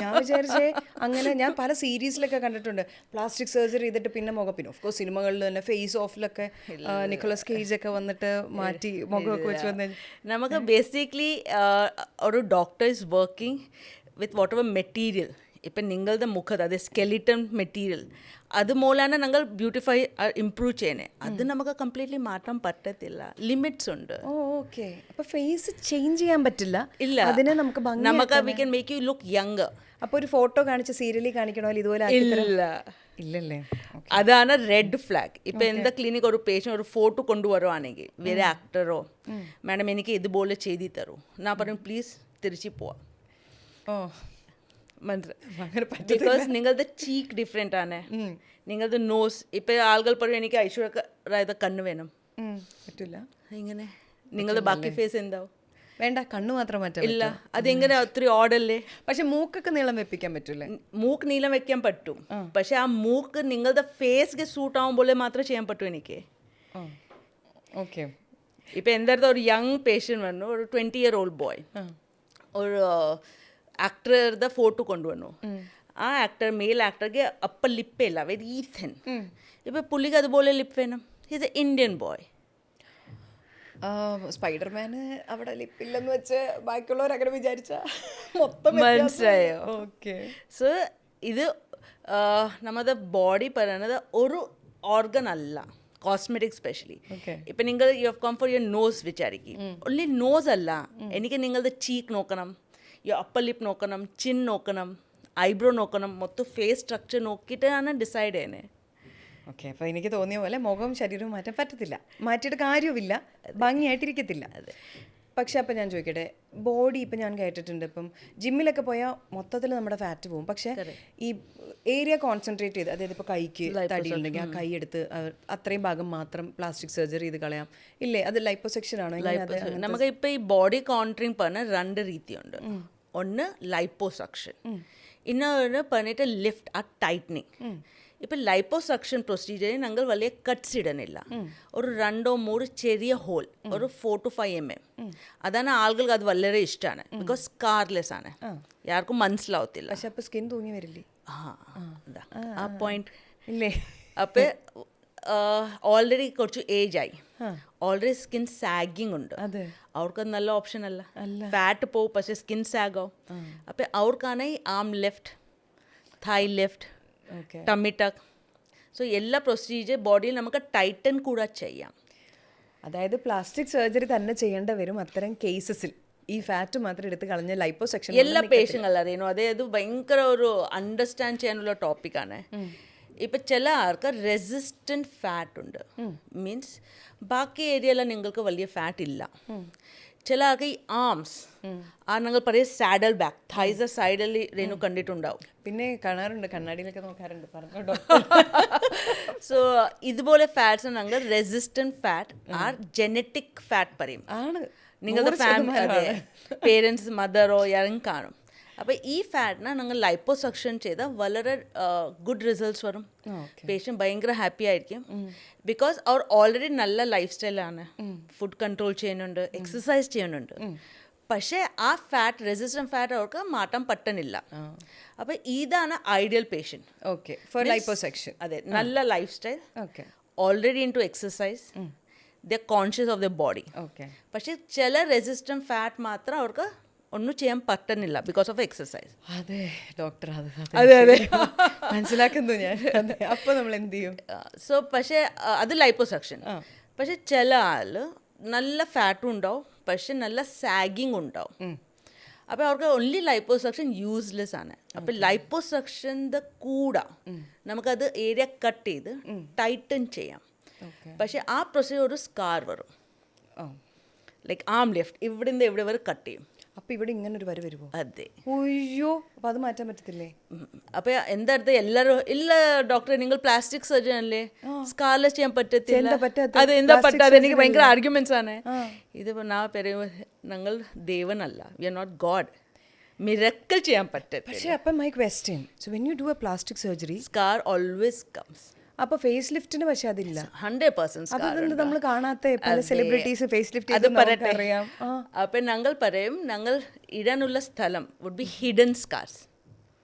ഞാൻ വിചാരിച്ചേ അങ്ങനെ, ഞാൻ പല സീരീസിലൊക്കെ കണ്ടിട്ടുണ്ട് പ്ലാസ്റ്റിക് സർജറി ചെയ്തിട്ട് പിന്നെ മുഖം, പിന്നെ ഓഫ് കോഴ്സ് സിനിമകളിൽ തന്നെ ഫേസ് ഓഫിലൊക്കെ നിക്കോളസ് കേജ് ഒക്കെ വന്നിട്ട് മാറ്റി മുഖമൊക്കെ വെച്ച് വന്ന്. നമുക്ക് ബേസിക്കലി ഒരു doctor is working with what ever material. ഇപ്പം നിങ്ങളുടെ മുഖത്ത് അത് സ്കെലിറ്റൺ മെറ്റീരിയൽ അതുമൂലമാണ് ഞങ്ങൾ ബ്യൂട്ടിഫൈ ഇംപ്രൂവ് ചെയ്യണേ. അത് നമുക്ക് കംപ്ലീറ്റ്ലി മാറ്റാൻ പറ്റത്തില്ല, ലിമിറ്റ്സ് ഉണ്ട്. ഓക്കെ, അപ്പോൾ ഫേസ് ചേഞ്ച് ചെയ്യാൻ പറ്റില്ല. ഇല്ല, അതിനെ നമുക്ക് we can make you look young. അപ്പോൾ ഒരു ഫോട്ടോ കാണിച്ച് സീരിയലിൽ കാണിക്കണോ ഇതുപോലെ? ഇല്ലല്ലേ. അതാണ് റെഡ് ഫ്ലാഗ്. ഇപ്പം എന്താ ക്ലിനിക് ഒരു പേഷ്യൻ്റ് ഒരു ഫോട്ടോ കൊണ്ടുവരുവാണെങ്കിൽ വേറെ ആക്ടറോ മാഡം എനിക്ക് ഇതുപോലെ ചെയ്തി തരൂ, ഞാൻ പറയും പ്ലീസ് തിരിച്ചു പോവാം. ബിക്കോസ് നിങ്ങളുടെ ചീക്ക് ഡിഫറെൻ്റ് ആണ്, നിങ്ങളുടെ നോസ്. ഇപ്പം ആളുകൾ പറയും എനിക്ക് ഐശ്വര്യ കണ്ണ് വേണം, പറ്റില്ല. ഇങ്ങനെ നിങ്ങളുടെ ബാക്കി ഫേസ് എന്താവും? വേണ്ട, കണ്ണ് മാത്രം മാറ്റാം. ഇല്ല, അതെങ്ങനെ ഒത്തിരി ഓടല്ലേ? പക്ഷെ മൂക്കൊക്കെ നീളം വെപ്പിക്കാൻ പറ്റൂലേ? മൂക്ക് നീളം വെക്കാൻ പറ്റും, പക്ഷെ ആ മൂക്ക് നിങ്ങളുടെ ഫേസ്ക്ക് സൂട്ട് ആവുമ്പോൾ മാത്രമേ ചെയ്യാൻ പറ്റൂ എനിക്ക്. ഓക്കെ, ഇപ്പം എൻ്റെ അടുത്ത് ഒരു യങ് പേഷ്യൻ്റ് വന്നു, ഒരു 20-year-old ബോയ്, ഒരു ആക്ടറുടെ ഫോട്ടോ കൊണ്ടുവന്നു. ആ ആക്ടർ മെയിൽ ആക്ടർക്ക് അപ്പർ ലിപ്പേ ഇല്ല, വെരി തിൻ. ഇപ്പം പുള്ളിക്ക് അതുപോലെ ലിപ്പ് വേണം. Is a Indian boy. സ്പൈഡർമാന് അവിടെ ലിപ്പില്ലെന്ന് വെച്ച് ബാക്കിയുള്ളവർ അങ്ങനെ വിചാരിച്ച മൊത്തം മനസ്സിലായോ? ഓക്കെ. സോ ഇത് നമ്മുടെ ബോഡി പറയുന്നത് ഒരു ഓർഗൻ അല്ല, കോസ്മെറ്റിക് സ്പെഷ്യലി. Okay. ഇപ്പം നിങ്ങൾ you have come for your nose വിചാരിക്കും. ഓൺലി നോസ് അല്ല, എനിക്ക് നിങ്ങളുടെ ചീക്ക് നോക്കണം, യുവർ അപ്പർ ലിപ്പ് നോക്കണം, ചിൻ നോക്കണം, ഐബ്രോ നോക്കണം, മൊത്തം ഫേസ് സ്ട്രക്ചർ നോക്കിയിട്ടാണ് ഡിസൈഡ് ചെയ്യുന്നത്. ഓക്കെ, അപ്പോൾ എനിക്ക് തോന്നിയ പോലെ മുഖവും ശരീരവും മാറ്റാൻ പറ്റത്തില്ല, മാറ്റിയിട്ട് കാര്യമില്ല, ഭംഗിയായിട്ടിരിക്കത്തില്ല. പക്ഷെ അപ്പം ഞാൻ ചോദിക്കട്ടെ, ബോഡി ഇപ്പം ഞാൻ കേട്ടിട്ടുണ്ട്, ഇപ്പം ജിമ്മിലൊക്കെ പോയാൽ മൊത്തത്തിൽ നമ്മുടെ ഫാറ്റ് പോകും, പക്ഷേ ഈ ഏരിയ കോൺസെൻട്രേറ്റ് ചെയ്ത്, അതായത് ഇപ്പോൾ കൈക്ക് തടി ഉണ്ടെങ്കിൽ ആ കൈ എടുത്ത് അത്രയും ഭാഗം മാത്രം പ്ലാസ്റ്റിക് സർജറി ചെയ്ത് കളയാം, ഇല്ലേ? അത് ലൈപ്പോസെക്ഷൻ ആണോ? നമുക്ക് ഇപ്പോൾ ഈ ബോഡി കോൺട്രിങ് പറഞ്ഞ 2 രീതിയുണ്ട്. ഒന്ന് ലൈപ്പോസക്ഷൻ, ഇന്നൊന്ന് പറഞ്ഞിട്ട് ലിഫ്റ്റ് ആ ടൈറ്റനിങ്. ഇപ്പം ലൈപ്പോസക്ഷൻ പ്രൊസീജിയറിൽ ഞങ്ങൾ വലിയ കട്ട്സ് ഇടണില്ല, ഒരു 2-3 ചെറിയ ഹോൾ, ഒരു 4 to 5 mm. അതാണ് ആളുകൾക്ക് അത് വളരെ ഇഷ്ടമാണ്, ബിക്കോസ് സ്കാർലെസ് ആണ്, ആർക്കും മനസ്സിലാവത്തില്ല. പക്ഷെ അപ്പോൾ സ്കിൻ തൂങ്ങി വരില്ലേ? ആ പോയിന്റ് ഇല്ലേ? അപ്പം ഓൾറെഡി കുറച്ച് ഏജ് ആയി, ഓൾറെഡി സ്കിൻ സാഗിങ് ഉണ്ട്, അവർക്ക് നല്ല ഓപ്ഷൻ അല്ല. ഫാറ്റ് പോവും പക്ഷേ സ്കിൻ സാഗോ. അപ്പം അവർക്കാണ് ഈ ആം ലിഫ്റ്റ്, തൈ ലിഫ്റ്റ്, ടമ്മി ടക്ക്, സോ എല്ലാ പ്രൊസീജിയർ ബോഡിയിൽ നമുക്ക് ടൈറ്റൻ കൂടെ ചെയ്യാം. അതായത് പ്ലാസ്റ്റിക് സർജറി തന്നെ ചെയ്യേണ്ട വരും അത്തരം കേസസിൽ. ഈ ഫാറ്റ് മാത്രം എടുത്ത് കളഞ്ഞ ലൈപ്പോസെക്ഷൻ എല്ലാ പേഷ്യൻ്റ് അറിയണം. അതായത് ഭയങ്കര ഒരു അണ്ടർസ്റ്റാൻഡ് ചെയ്യാനുള്ള ടോപ്പിക്കാണ്. ഇപ്പം ചില ആൾക്ക് റെസിസ്റ്റൻറ്റ് ഫാറ്റ് ഉണ്ട്, മീൻസ് ബാക്കി ഏരിയയിലും നിങ്ങൾക്ക് വലിയ ഫാറ്റ് ഇല്ല. ചില ആൾക്ക് ഈ ആംസ് ഞങ്ങൾ പറയും സാഡൽ ബാക്ക്, തൈസ് സൈഡിൽ രേണു കണ്ടിട്ടുണ്ടാവും. പിന്നെ കാണാറുണ്ട്, കണ്ണാടിയിലൊക്കെ നോക്കാറുണ്ട്, പറഞ്ഞോ. സോ ഇതുപോലെ ഫാറ്റ്സ് ഞങ്ങൾ resistant fat or genetic fat പറയും. ആണ്, നിങ്ങളുടെ ഫാമിലി പേരൻസ് മദറോ ആരും കാണും. അപ്പോൾ ഈ ഫാറ്റിനെ ഞങ്ങൾ ലൈപ്പോസക്ഷൻ ചെയ്താൽ വളരെ ഗുഡ് റിസൾട്ട്സ് വരും. പേഷ്യൻ്റ് ഭയങ്കര ഹാപ്പി ആയിരിക്കും, ബിക്കോസ് അവർ ഓൾറെഡി നല്ല ലൈഫ് സ്റ്റൈലാണ്, ഫുഡ് കൺട്രോൾ ചെയ്യുന്നുണ്ട്, എക്സസൈസ് ചെയ്യുന്നുണ്ട്. പക്ഷേ ആ ഫാറ്റ്, റെസിസ്റ്റൻറ്റ് ഫാറ്റ് അവർക്ക് മാറ്റാൻ പറ്റുന്നില്ല. അപ്പോൾ ഇതാണ് ideal patient. Okay, for liposuction. അതെ, നല്ല lifestyle, okay, already into exercise, the conscious of the body. Okay. പക്ഷേ ചില റെസിസ്റ്റൻറ്റ് ഫാറ്റ് മാത്രം അവർക്ക് ഒന്നും ചെയ്യാൻ പറ്റുന്നില്ല ബിക്കോസ് ഓഫ് എക്സസൈസ്. അതെ ഡോക്ടർ, അതെ അതെ മനസ്സിലാക്കുന്നു ഞാൻ. അപ്പോൾ നമ്മൾ എന്ത് ചെയ്യും? സോ പക്ഷേ അത് ലൈപ്പോസക്ഷൻ. പക്ഷെ ചില ആൾ നല്ല ഫാറ്റും ഉണ്ടാവും, പക്ഷെ നല്ല സാഗിങ് ഉണ്ടാവും. അപ്പോൾ അവർക്ക് ഓൺലി ലൈപ്പോസക്ഷൻ യൂസ്ലെസ് ആണ്. അപ്പോൾ ലൈപ്പോസക്ഷൻ്റെ കൂടെ നമുക്കത് ഏരിയ കട്ട് ചെയ്ത് ടൈറ്റൻ ചെയ്യാം. പക്ഷെ ആ പ്രൊസീജിയർ ഒരു സ്കാർ വരും, ലൈക്ക് ആം ലിഫ്റ്റ്, ഇവിടുന്ന് ഇവിടെ വരെ കട്ട് ചെയ്യും. അപ്പോൾ ഇവിടെ ഇങ്ങനെ ഒരു വര വരുമോ? അതെ. അയ്യോ, അപ്പോൾ അത് മാറ്റാൻ പറ്റത്തില്ലേ? അപ്പോൾ എന്താ അടുത്ത് എല്ലാവരും ഇല്ല ഡോക്ടറെ നിങ്ങൾ പ്ലാസ്റ്റിക് സർജൻ അല്ലേ, സ്കാർലെസ് ചെയ്യാൻ പറ്റത്തില്ല, അത് എന്താ പറ്റാതെ, എനിക്ക് ഭയങ്കര ആർഗ്യുമെന്റ്സ് ആണ്. ഇതിപ്പോൾ ഞാൻ പറയും, ഞങ്ങൾ ദേവനല്ല, we are not God, miracle ചെയ്യാൻ പറ്റത്തില്ല. പക്ഷേ അപ്പം my question, so when you do a plastic surgery scar always comes. അപ്പോൾ ഫേസ് ലിഫ്റ്റിന് പക്ഷെ അതില്ല, 100% അതെന്ത് നമ്മൾ കാണാത്ത പല സെലിബ്രിറ്റീസ് ഫേസ് ലിഫ്റ്റ് അത് പറയട്ടെ. അപ്പം ഞങ്ങൾ പറയും, ഞങ്ങൾ ഇടാനുള്ള സ്ഥലം വുഡ് ബി ഹിഡൻ സ്കാർസ്.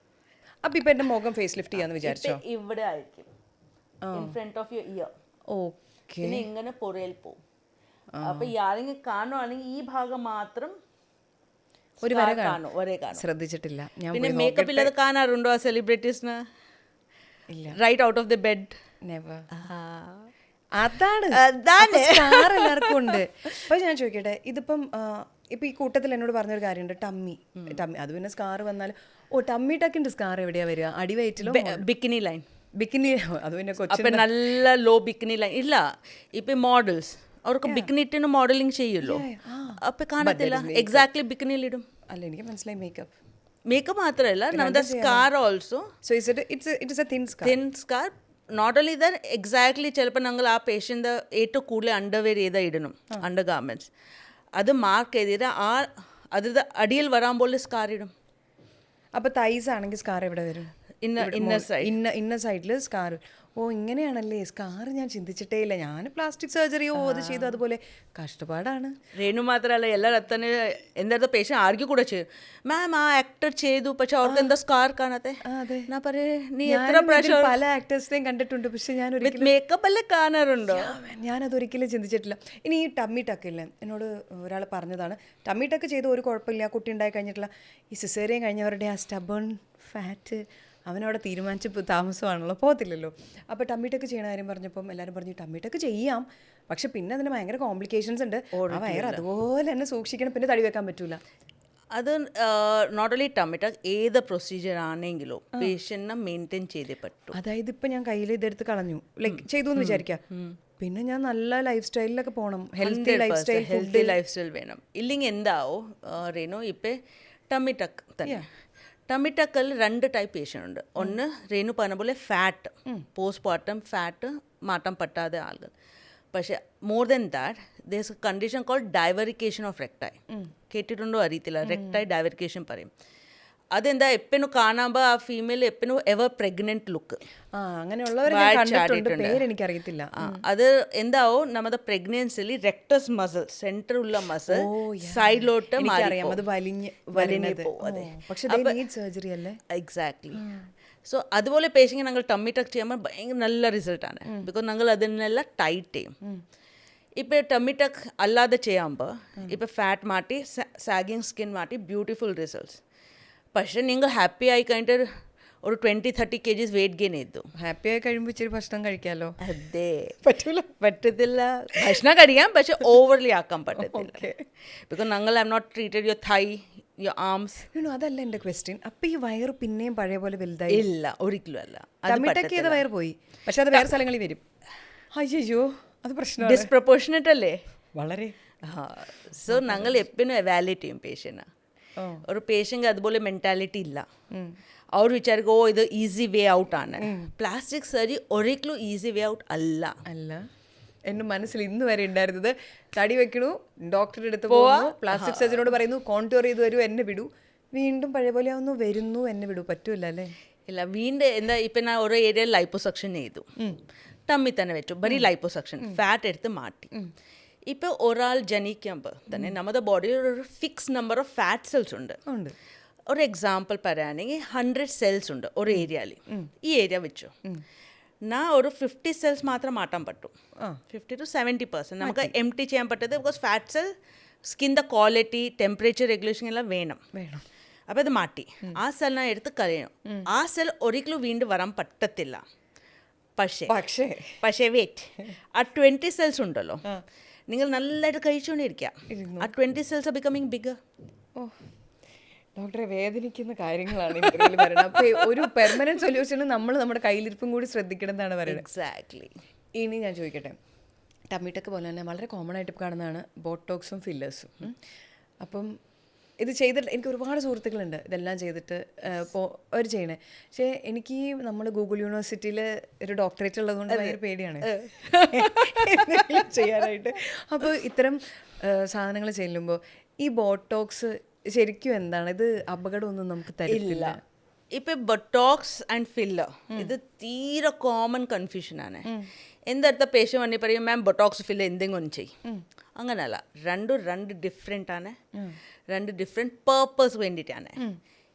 അപ്പം ഇപ്പം എൻ്റെ മുഖം ഫേസ് ലിഫ്റ്റ് ചെയ്യാന്ന് വിചാരിച്ചോ? ഇവിടെ ആയിരിക്കും, in front of your ear. Okay. പിന്നെ ഇങ്ങനെ പുറയിൽ പോവും. അപ്പം ആരെങ്കിലും കാണുവാണെങ്കിൽ ഈ ഭാഗം മാത്രം ഒരു വര കാണും, ഒരേ കാണും. ശ്രദ്ധിച്ചിട്ടില്ല ഞാൻ. പിന്നെ മേക്കപ്പ് ഇല്ലാതെ കാണാറുണ്ടോ ആ സെലിബ്രിറ്റീസിന്? Right out of the bed, never. അതാണ് സ്കാർ എല്ലാവർക്കും ഉണ്ട്. അപ്പോൾ ഞാൻ ചോദിക്കട്ടെ, ഇതിപ്പം ഇപ്പം ഈ കൂട്ടത്തിൽ എന്നോട് പറഞ്ഞൊരു കാര്യമുണ്ട്, ടമ്മി. അത് പിന്നെ സ്കാർ വന്നാൽ, ടമ്മി ടക്കിൻ്റെ സ്കാർ എവിടെയാണ് വരിക? അടിവയറ്റിലോ? Bikini line. ബിക്കിനി, അത് പിന്നെ അപ്പം നല്ല ലോ ബിക്കിനി ലൈൻ ഇല്ല. ഇപ്പം മോഡൽസ് അവർക്ക് ബിക്കിനിറ്റിന് മോഡലിംഗ് ചെയ്യുമല്ലോ, അപ്പം കാണത്തില്ല, എക്സാക്ട്ലി ബിക്കിനിയിലിടും. അല്ല, എനിക്ക് മനസ്സിലായി മേക്കപ്പ്. മേക്കപ്പ് മാത്രമല്ല, നമ്മുടെ scar also. So it's a thin scar. Not only that, exactly ചിലപ്പോൾ ഞങ്ങൾ ആ പേഷ്യൻ്റ് ഏറ്റവും കൂടുതൽ അണ്ടർവെയർ ചെയ്താൽ ഇടണം, അണ്ടർ ഗാർമെൻറ്റ്സ്, അത് മാർക്ക് ചെയ്തിട്ട് ആ അത് അടിയിൽ വരാൻ സ്കാർ ഇടും. അപ്പോൾ തൈസ് ആണെങ്കിൽ സ്കാർ എവിടെ വരും? ഇന്നർ സൈഡിൽ സ്കാർ. ഓ, ഇങ്ങനെയാണല്ലേ സ്കാർ, ഞാൻ ചിന്തിച്ചിട്ടേ ഇല്ല. ഞാൻ പ്ലാസ്റ്റിക് സർജറിയോ അത് ചെയ്തു, അതുപോലെ കഷ്ടപ്പാടാണ്. രേണു മാത്രമല്ല, എല്ലാവരും തന്നെ എന്താ പേഷ്യൻ്റ് ആർഗ്യൂ കൂടെ ചെയ്യും, മാം ആ ആക്ടർ ചെയ്തു പക്ഷെ അവർക്ക് എന്താ സ്കാർ കാണാത്തെ. ഞാൻ പറയേ, നീ എത്ര പ്രാവശ്യം പല ആക്ടേഴ്സിനെയും കണ്ടിട്ടുണ്ട്, പക്ഷെ ഞാൻ മേക്കപ്പ് അല്ലേ കാണാറുണ്ടോ? ഞാനതൊരിക്കലും ചിന്തിച്ചിട്ടില്ല. ഇനി ഈ ടമ്മി ടക്ക് ഇല്ലേ, എന്നോട് ഒരാൾ പറഞ്ഞതാണ്, ടമ്മി ടക്ക് ചെയ്ത് ഒരു കുഴപ്പമില്ല, കുട്ടി ഉണ്ടായി കഴിഞ്ഞിട്ടില്ല. ഈ സിസേറിയൻ കഴിഞ്ഞവരുടെ ആ സ്റ്റബൺ ഫാറ്റ്, അവനവിടെ തീരുമാനിച്ച താമസമാണല്ലോ, പോകത്തില്ലല്ലോ. അപ്പോൾ ടമ്മിട്ടൊക്കെ ചെയ്യണ കാര്യം പറഞ്ഞപ്പം എല്ലാവരും പറഞ്ഞു ടമ്മിട്ടൊക്കെ ചെയ്യാം, പക്ഷെ പിന്നെ അതിന് ഭയങ്കര കോംപ്ലിക്കേഷൻസ് ഉണ്ട്, ആ വയറ് അതുപോലെ തന്നെ സൂക്ഷിക്കണം, പിന്നെ തടി വെക്കാൻ പറ്റൂല. അത് നോട്ട് ഓൺലി ടമ്മിട്ടക്, ഏത് പ്രൊസീജിയർ ആണെങ്കിലും പേഷ്യന്റിനെ മെയിൻറ്റെയിൻ ചെയ്തേ പറ്റും. അതായത് ഇപ്പം ഞാൻ കയ്യിൽ ഇതെടുത്ത് കളഞ്ഞു, ലൈക്ക് ചെയ്തു എന്ന് വിചാരിക്കാം, പിന്നെ ഞാൻ നല്ല ലൈഫ് സ്റ്റൈലിലൊക്കെ പോകണം, ഹെൽത്തി ലൈഫ് സ്റ്റൈൽ വേണം. ഇല്ലെങ്കിൽ എന്താവും റേനു, ഇപ്പം ടമ്മിട്ടക് തന്നെ, ടമ്മിട്ടക്കിൽ 2 ടൈപ്പ് പേഷ്യൻ്റ് ഉണ്ട്. ഒന്ന് റേനു പറഞ്ഞ പോലെ ഫാറ്റ്, പോസ്റ്റ്മോർട്ടം ഫാറ്റ് മാറ്റാൻ പറ്റാതെ ആളുകൾ. പക്ഷേ more than that there's a condition called divarication of recti. കേട്ടിട്ടുണ്ടോ അറിയത്തില്ല, റെക്ടൈ ഡൈവറിക്കേഷൻ പറയും. അതെന്താ, എപ്പോഴും കാണുമ്പോൾ ആ ഫീമെയിൽ എപ്പോഴും എവർ പ്രഗ്നന്റ് ലുക്ക്, എനിക്കറിയത്തില്ല. അത് എന്താവും, നമ്മുടെ പ്രഗ്നൻസിയിൽ റെക്ടസ് മസിൽ സെൻറ്ററുള്ള മസിൽ സൈഡിലോട്ട് വലിഞ്ഞ് പോകും. എക്സാക്ട്ലി. സോ അതുപോലെ പേഷ്യൻ്റ് ഞങ്ങൾ ടമ്മി ടക്ക് ചെയ്യുമ്പോൾ ഭയങ്കര നല്ല റിസൾട്ടാണ്, ബിക്കോസ് ഞങ്ങൾ അതിനെല്ലാം ടൈറ്റ് ചെയ്യും. ഇപ്പോൾ ടമ്മി ടക്ക് അല്ലാതെ ചെയ്യുമ്പോൾ ഇപ്പോൾ ഫാറ്റ് മാറ്റി സാഗിങ് സ്കിൻ മാറ്റി ബ്യൂട്ടിഫുൾ റിസൾട്ട്സ്. പക്ഷേ നിങ്ങൾ ഹാപ്പി ആയി കഴിഞ്ഞിട്ട് ഒരു 20-30 kg വെയിറ്റ് ഗെയിൻ ചെയ്തു. ഹാപ്പി ആയി കഴിയുമ്പോൾ ഇച്ചിരി ഭക്ഷണം കഴിക്കാമല്ലോ. അതെ, പറ്റത്തില്ല. ഭക്ഷണം കഴിക്കാം, പക്ഷെ ഓവർലി ആക്കാൻ പറ്റത്തില്ല. ബിക്കോസ് ഞങ്ങൾ ഹാവ് നോട്ട് ട്രീറ്റഡ് യുവർ തൈ, യുവർ ആംസ്. അതല്ല എൻ്റെ ക്വസ്റ്റ്യൻ. അപ്പം ഈ വയറ് പിന്നെയും പഴയ പോലെ വലുതായി? ഇല്ല, ഒരിക്കലും അല്ല. ടമ്മിട്ടക്ക് ചെയ്ത വയറ് പോയി, പക്ഷെ അത് വേറെ സ്ഥലങ്ങളിൽ വരും. അയ്യോ, അത് പ്രശ്നം. ഡിസ്പ്രപ്പോർഷനേറ്റ് അല്ലേ വളരെ. സോ ഞങ്ങൾ എപ്പോഴും എവാലുവേറ്റ് ചെയ്യും പേഷ്യനെ. ഒരു പേഷ്യൻ്റ് അതുപോലെ മെൻറ്റാലിറ്റി ഇല്ല, അവർ വിചാരിക്കും ഓ ഇത് ഈസി വേ ഔട്ടാണ്. പ്ലാസ്റ്റിക് സർജറി ഒരിക്കലും ഈസി വേ ഔട്ട് അല്ല. എൻ്റെ മനസ്സിൽ ഇന്ന് വരെ ഉണ്ടായിരുന്നത് തടി വെക്കണു, ഡോക്ടറുടെ അടുത്ത് പോകുന്നു, പ്ലാസ്റ്റിക് സർജനോട് പറയുന്നു കോൺടൂർ ചെയ്ത് വരൂ, എന്നെ വിടൂ, വീണ്ടും പഴയ പോലെ ആവുന്നു, വരുന്നു, എന്നെ വിടൂ, പറ്റൂല അല്ലേ? ഇല്ല, വീണ്ടും എന്താ, ഇപ്പം ഞാൻ ഓരോ ഏരിയയിൽ ലൈപ്പോസക്ഷൻ ചെയ്തു, ടമ്മി തന്നെ വെച്ചു, ബറി ലൈപ്പോസക്ഷൻ, ഫാറ്റ് എടുത്ത് മാറ്റി. ഇപ്പോൾ ഒരാൾ ജനിക്കുമ്പോൾ തന്നെ നമ്മുടെ ബോഡിയിൽ ഒരു fix number of fat cells ഉണ്ട്. ഒരു എക്സാമ്പിൾ പറയുകയാണെങ്കിൽ 100 സെൽസ് ഉണ്ട് ഒരു ഏരിയയിൽ. ഈ ഏരിയ വെച്ചു ഞാൻ ഒരു 50 സെൽസ് മാത്രം മാറ്റാൻ പറ്റും. 50 to 70% നമുക്ക് എം ടി ചെയ്യാൻ പറ്റത്, ബിക്കോസ് ഫാറ്റ് സെൽ സ്കിൻ്റെ ക്വാളിറ്റി, ടെമ്പറേച്ചർ റെഗുലേഷൻ എല്ലാം വേണം. അപ്പോൾ അത് മാറ്റി ആ സെല്ലിനെ എടുത്ത് കളയണം. ആ സെൽ ഒരിക്കലും വീണ്ടും വരാൻ പറ്റത്തില്ല. പക്ഷേ വെയിറ്റ്, ആ 20 സെൽസ് ഉണ്ടല്ലോ, നിങ്ങൾ നല്ലതായിട്ട് കഴിച്ചുകൊണ്ടിരിക്കുക, ആ 20 സെൽസ് ആർ ബിക്കമിങ് ബിഗർ. ഡോക്ടറെ, വേദനിക്കുന്ന കാര്യങ്ങളാണ് ഇന്റർവ്യൂവിൽ പറയുന്നത്. അപ്പോൾ ഒരു പെർമനന്റ് സൊല്യൂഷന് നമ്മൾ നമ്മുടെ കയ്യിലിരിപ്പും കൂടി ശ്രദ്ധിക്കണം എന്നാണ് പറയുന്നത്. എക്സാക്ട്ലി. ഇനി ഞാൻ ചോദിക്കട്ടെ, ടമ്മിട്ടൊക്കെ പോലെ തന്നെ വളരെ കോമൺ ആയിട്ട് കാണുന്നതാണ് ബോട്ടോക്സും ഫില്ലേഴ്സും. അപ്പം ഇത് ചെയ്തിട്ട് എനിക്ക് ഒരുപാട് സുഹൃത്തുക്കളുണ്ട് ഇതെല്ലാം ചെയ്തിട്ട് അവർ ചെയ്യണേ. പക്ഷേ എനിക്ക് നമ്മൾ ഗൂഗിൾ യൂണിവേഴ്സിറ്റിയിൽ ഒരു ഡോക്ടറേറ്റ് ഉള്ളതുകൊണ്ട് ഭയങ്കര പേടിയാണ് ചെയ്യാനായിട്ട്. അപ്പോൾ ഇത്തരം സാധനങ്ങൾ ചെല്ലുമ്പോൾ ഈ ബോട്ടോക്സ് ശരിക്കും എന്താണ്, ഇത് അപകടമൊന്നും നമുക്ക് തരില്ല? ഇപ്പം ബൊട്ടോക്സ് ആൻഡ് ഫില്ലർ ഇത് തീരെ കോമൺ കൺഫ്യൂഷനാണ്. എന്തടുത്ത പേഷ്യൻ്റ് വന്നി പറയും മാം ബൊട്ടോക്സ് ഫില്ലർ എന്തെങ്കിലും ചെയ്യും, അങ്ങനല്ല. രണ്ട് ഡിഫറെൻ്റ് ആണ്, രണ്ട് ഡിഫറെൻറ്റ് പേർപ്പസ് വേണ്ടിയിട്ടാണ്.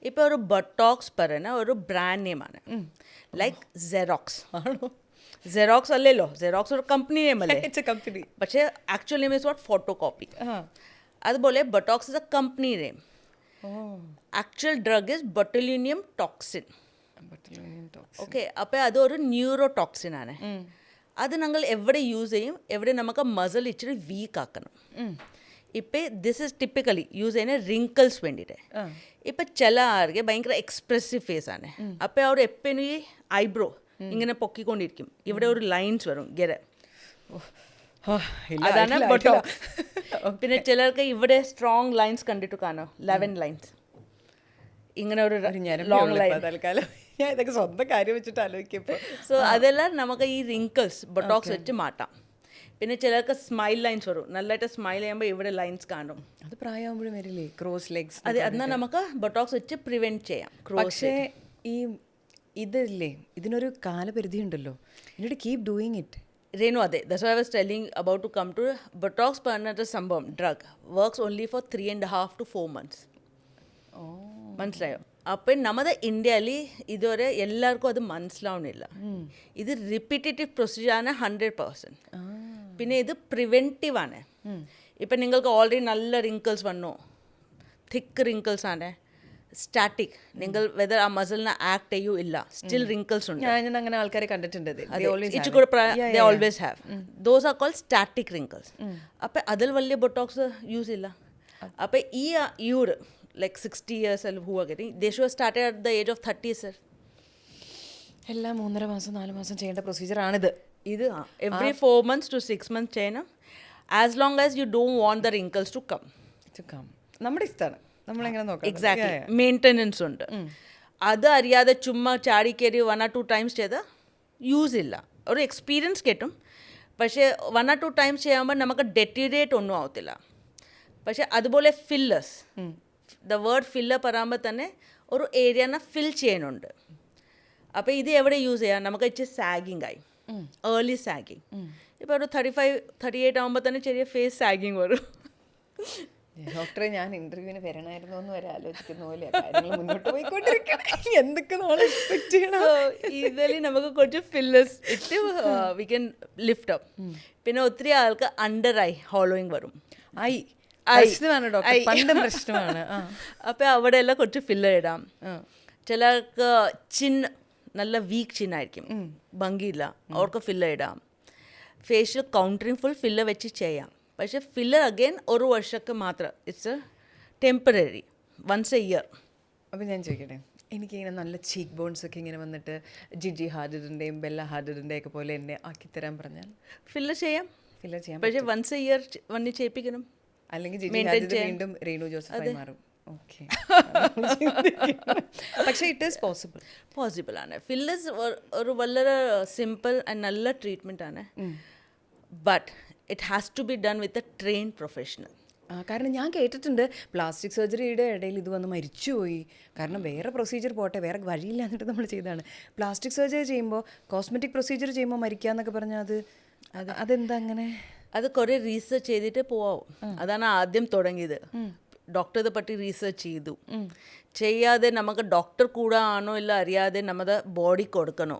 ഇപ്പോൾ ഒരു ബൊട്ടോക്സ് പറയുന്ന ഒരു ബ്രാൻഡ് നെയിമാണ്, ലൈക്ക് സെറോക്സ്. സെറോക്സ് അല്ലല്ലോ, സെറോക്സ് ഒരു കമ്പനി നെയിം അല്ലേ, പക്ഷേ actual name is what photo copy. അതുപോലെ Botox is a company name. Actual drug is botulinum toxin. Okay, അപ്പോൾ അതൊരു ന്യൂറോ ടോക്സിൻ ആണ്. അത് ഞങ്ങൾ എവിടെ യൂസ് ചെയ്യും, എവിടെ നമുക്ക് മസിൽ ഇച്ചിരി വീക്ക് ആക്കണം. ഇപ്പം ദിസ് ഇസ് ടിപ്പിക്കലി യൂസ് ചെയ്യുന്ന റിങ്കിൾസ് വേണ്ടിയിട്ട്. ഇപ്പം ചില ആർക്ക് ഭയങ്കര എക്സ്പ്രസീവ് ഫേസ് ആണ്, അപ്പം അവർ എപ്പോഴും ഈ ഐബ്രോ ഇങ്ങനെ പൊക്കിക്കൊണ്ടിരിക്കും, ഇവിടെ ഒരു ലൈൻസ് വരും ഗെര, അതാണ് ബൊട്ടോക്സ്. പിന്നെ ചിലർക്ക് ഇവിടെ സ്ട്രോങ് ലൈൻസ് കണ്ടിട്ട് കാണോ, 11 ലൈൻസ്, ഇങ്ങനെ ഒരു ലോങ് ലൈൻ. ഞാൻ ഇതൊക്കെ സ്വന്തം കാര്യം വെച്ചിട്ട് ആലോചിക്കപ്പോൾ. സോ അതെല്ലാം നമുക്ക് ഈ റിങ്കിൾസ് ബൊട്ടോക്സ് വെച്ച് മാറ്റാം. പിന്നെ ചിലർക്ക് സ്മൈൽ ലൈൻസ് വരും, നല്ലതായിട്ട് സ്മൈൽ ചെയ്യുമ്പോൾ ഇവിടെ ലൈൻസ് കാണും. അത് പ്രായമാകുമ്പോഴും വരില്ലേ ക്രോസ് ലെഗ്സ്? അതെ, എന്നാൽ നമുക്ക് ബൊട്ടോക്സ് വെച്ച് പ്രിവെൻറ്റ് ചെയ്യാം. പക്ഷേ ഈ ഇതില്ലേ, ഇതിനൊരു കാലപരിധി ഉണ്ടല്ലോ, എന്നിട്ട് keep doing it. Renu, ade. That's why I was telling about to come to Botox പറഞ്ഞിട്ട് സംഭവം drug works only for 3.5 to 4 months. മനസ്സിലായോ? അപ്പം നമ്മുടെ ഇന്ത്യയിൽ ഇതുവരെ എല്ലാവർക്കും അത് മനസ്സിലാവുന്നില്ല. ഇത് റിപ്പീറ്റേറ്റീവ് പ്രൊസീജിയറാണ് 100%. പിന്നെ ഇത് പ്രിവെൻറ്റീവ് ആണ്. ഇപ്പം നിങ്ങൾക്ക് ഓൾറെഡി നല്ല റിങ്കിൾസ് വന്നു, തിക്ക് റിങ്കിൾസ് ആണ്, സ്റ്റാറ്റിക്, നിങ്ങൾ വെദർ ആ മസിലിനെ ആക്ട് ചെയ്യൂ ഇല്ല, സ്റ്റിൽ റിങ്കിൾസ് ഉണ്ട്. ഞാൻ അങ്ങനെ ആൾക്കാരെ കണ്ടിട്ടുണ്ട്. they always have. Those are called static wrinkles. അപ്പം അതിൽ വലിയ ബൊട്ടോക്സ് യൂസ് ഇല്ല. അപ്പം ഈ your like 60 years who are getting, they should have started at the age of 30 sir. എല്ലാം 3.5 മാസം 4 മാസം ചെയ്യേണ്ട പ്രൊസീജിയറാണിത്. ഇത് every 4 months to 6 months ചെയ്യണം, as long as you don't want the wrinkles to come. നമ്മുടെ ഇഷ്ടമാണ്, നമ്മളെങ്ങനെ നോക്കാം. എക്സാക്ട്ലി, മെയിൻ്റെനൻസ് ഉണ്ട്. അത് അറിയാതെ ചുമ്മാ ചാടിക്കയറി 1 or 2 times ചെയ്താൽ യൂസ് ഇല്ല. ഒരു എക്സ്പീരിയൻസ് കിട്ടും, പക്ഷേ 1 or 2 times ചെയ്യുമ്പോൾ നമുക്ക് ഡെറ്റീരിയേറ്റ് ഒന്നും ആവത്തില്ല. പക്ഷേ അതുപോലെ ഫില്ലേഴ്സ്, ദ വേർഡ് ഫില്ലർ പറയുമ്പോൾ തന്നെ ഒരു ഏരിയനെ ഫിൽ ചെയ്യാനുണ്ട്. അപ്പോൾ ഇത് എവിടെ യൂസ് ചെയ്യാം? നമുക്ക് ഇച്ചിരി സാഗിങ് ആയി, ഏർലി സാഗിങ്. ഇപ്പോൾ ഒരു 35-38 ആകുമ്പോൾ തന്നെ ചെറിയ ഫേസ് സാഗിങ് വരും. ഡോക്ടറെ, ഞാൻ ഇന്റർവ്യൂവിന് വരണമായിരുന്നു എന്ന് വരെ ആലോചിക്കുന്ന പോലെ മുന്നോട്ട് പോയിക്കൊണ്ടിരിക്കണം. എന്തൊക്കെ നാളെ എക്സ്പെക്ട് ചെയ്യണം? ഇതിൽ നമുക്ക് കുറച്ച് ഫില്ലേഴ്സ് ഇട്ട് വി ക്യാൻ ലിഫ്റ്റ് അപ്പ്. പിന്നെ ഒത്തിരി ആൾക്ക് അണ്ടർ ഐ ഹോളോയിങ് വരും. പ്രശ്നമാണ്. അപ്പം അവിടെ എല്ലാം കുറച്ച് ഫില്ലർ ഇടാം. ചിലർക്ക് ചിൻ നല്ല വീക്ക് ചിന്നായിരിക്കും, ഭംഗിയില്ല, അവർക്ക് ഫില്ലർ ഇടാം. ഫേഷ്യൽ കൗണ്ടറിങ് ഫുൾ ഫില്ലർ വെച്ച് ചെയ്യാം. പക്ഷേ ഫില്ലർ അഗെയിൻ ഒരു വർഷമൊക്കെ മാത്രം, it's a temporary, once a year. അപ്പം ഞാൻ ചോദിക്കട്ടെ, എനിക്കിങ്ങനെ നല്ല ചീക്ക് ബോൺസ് ഒക്കെ ഇങ്ങനെ വന്നിട്ട് ജിജി ഹാഡിഡിൻ്റെയും ബെല്ല ഹാഡിഡിൻ്റെ ഒക്കെ പോലെ എന്നെ ആക്കിത്തരാൻ പറഞ്ഞാൽ ഫില്ലർ ചെയ്യാം. പക്ഷേ വൺസ് എ ഇയർ വന്ന് ചെയ്യിപ്പിക്കണം, അല്ലെങ്കിൽ ജിജി ഹാഡിഡ് വീണ്ടും റീനു ജോസഫായി മാറും. ഓക്കെ, പക്ഷേ ഇറ്റ് ഈസ് പോസിബിൾ ആണ്. ഫില്ലേഴ്സ് ഒരു വളരെ സിമ്പിൾ ആൻഡ് നല്ല ട്രീറ്റ്മെൻ്റ് ആണ്. But it has to be done with a train professional. കാരണം ഞാൻ കേട്ടിട്ടുണ്ട് പ്ലാസ്റ്റിക് സർജറിയുടെ ഇടയിൽ ഇത് വന്ന് മരിച്ചുപോയി. കാരണം വേറെ പ്രൊസീജിയർ പോട്ടെ, വേറെ വഴിയില്ല എന്നിട്ട് നമ്മൾ ചെയ്തതാണ്. പ്ലാസ്റ്റിക് സർജറി ചെയ്യുമ്പോൾ, കോസ്മെറ്റിക് പ്രൊസീജിയർ ചെയ്യുമ്പോൾ മരിക്കുക എന്നൊക്കെ പറഞ്ഞാൽ അതെന്താ അങ്ങനെ? അത് കുറേ റീസർച്ച് ചെയ്തിട്ട് പോവാം. അതാണ് ആദ്യം തുടങ്ങിയത്. ഡോക്ടറെ പറ്റി റീസർച്ച് ചെയ്തു. ചെയ്യാതെ നമുക്ക് ഡോക്ടർ കൂടെ ആണോ ഇല്ല അറിയാതെ നമ്മുടെ ബോഡി കൊടുക്കണോ.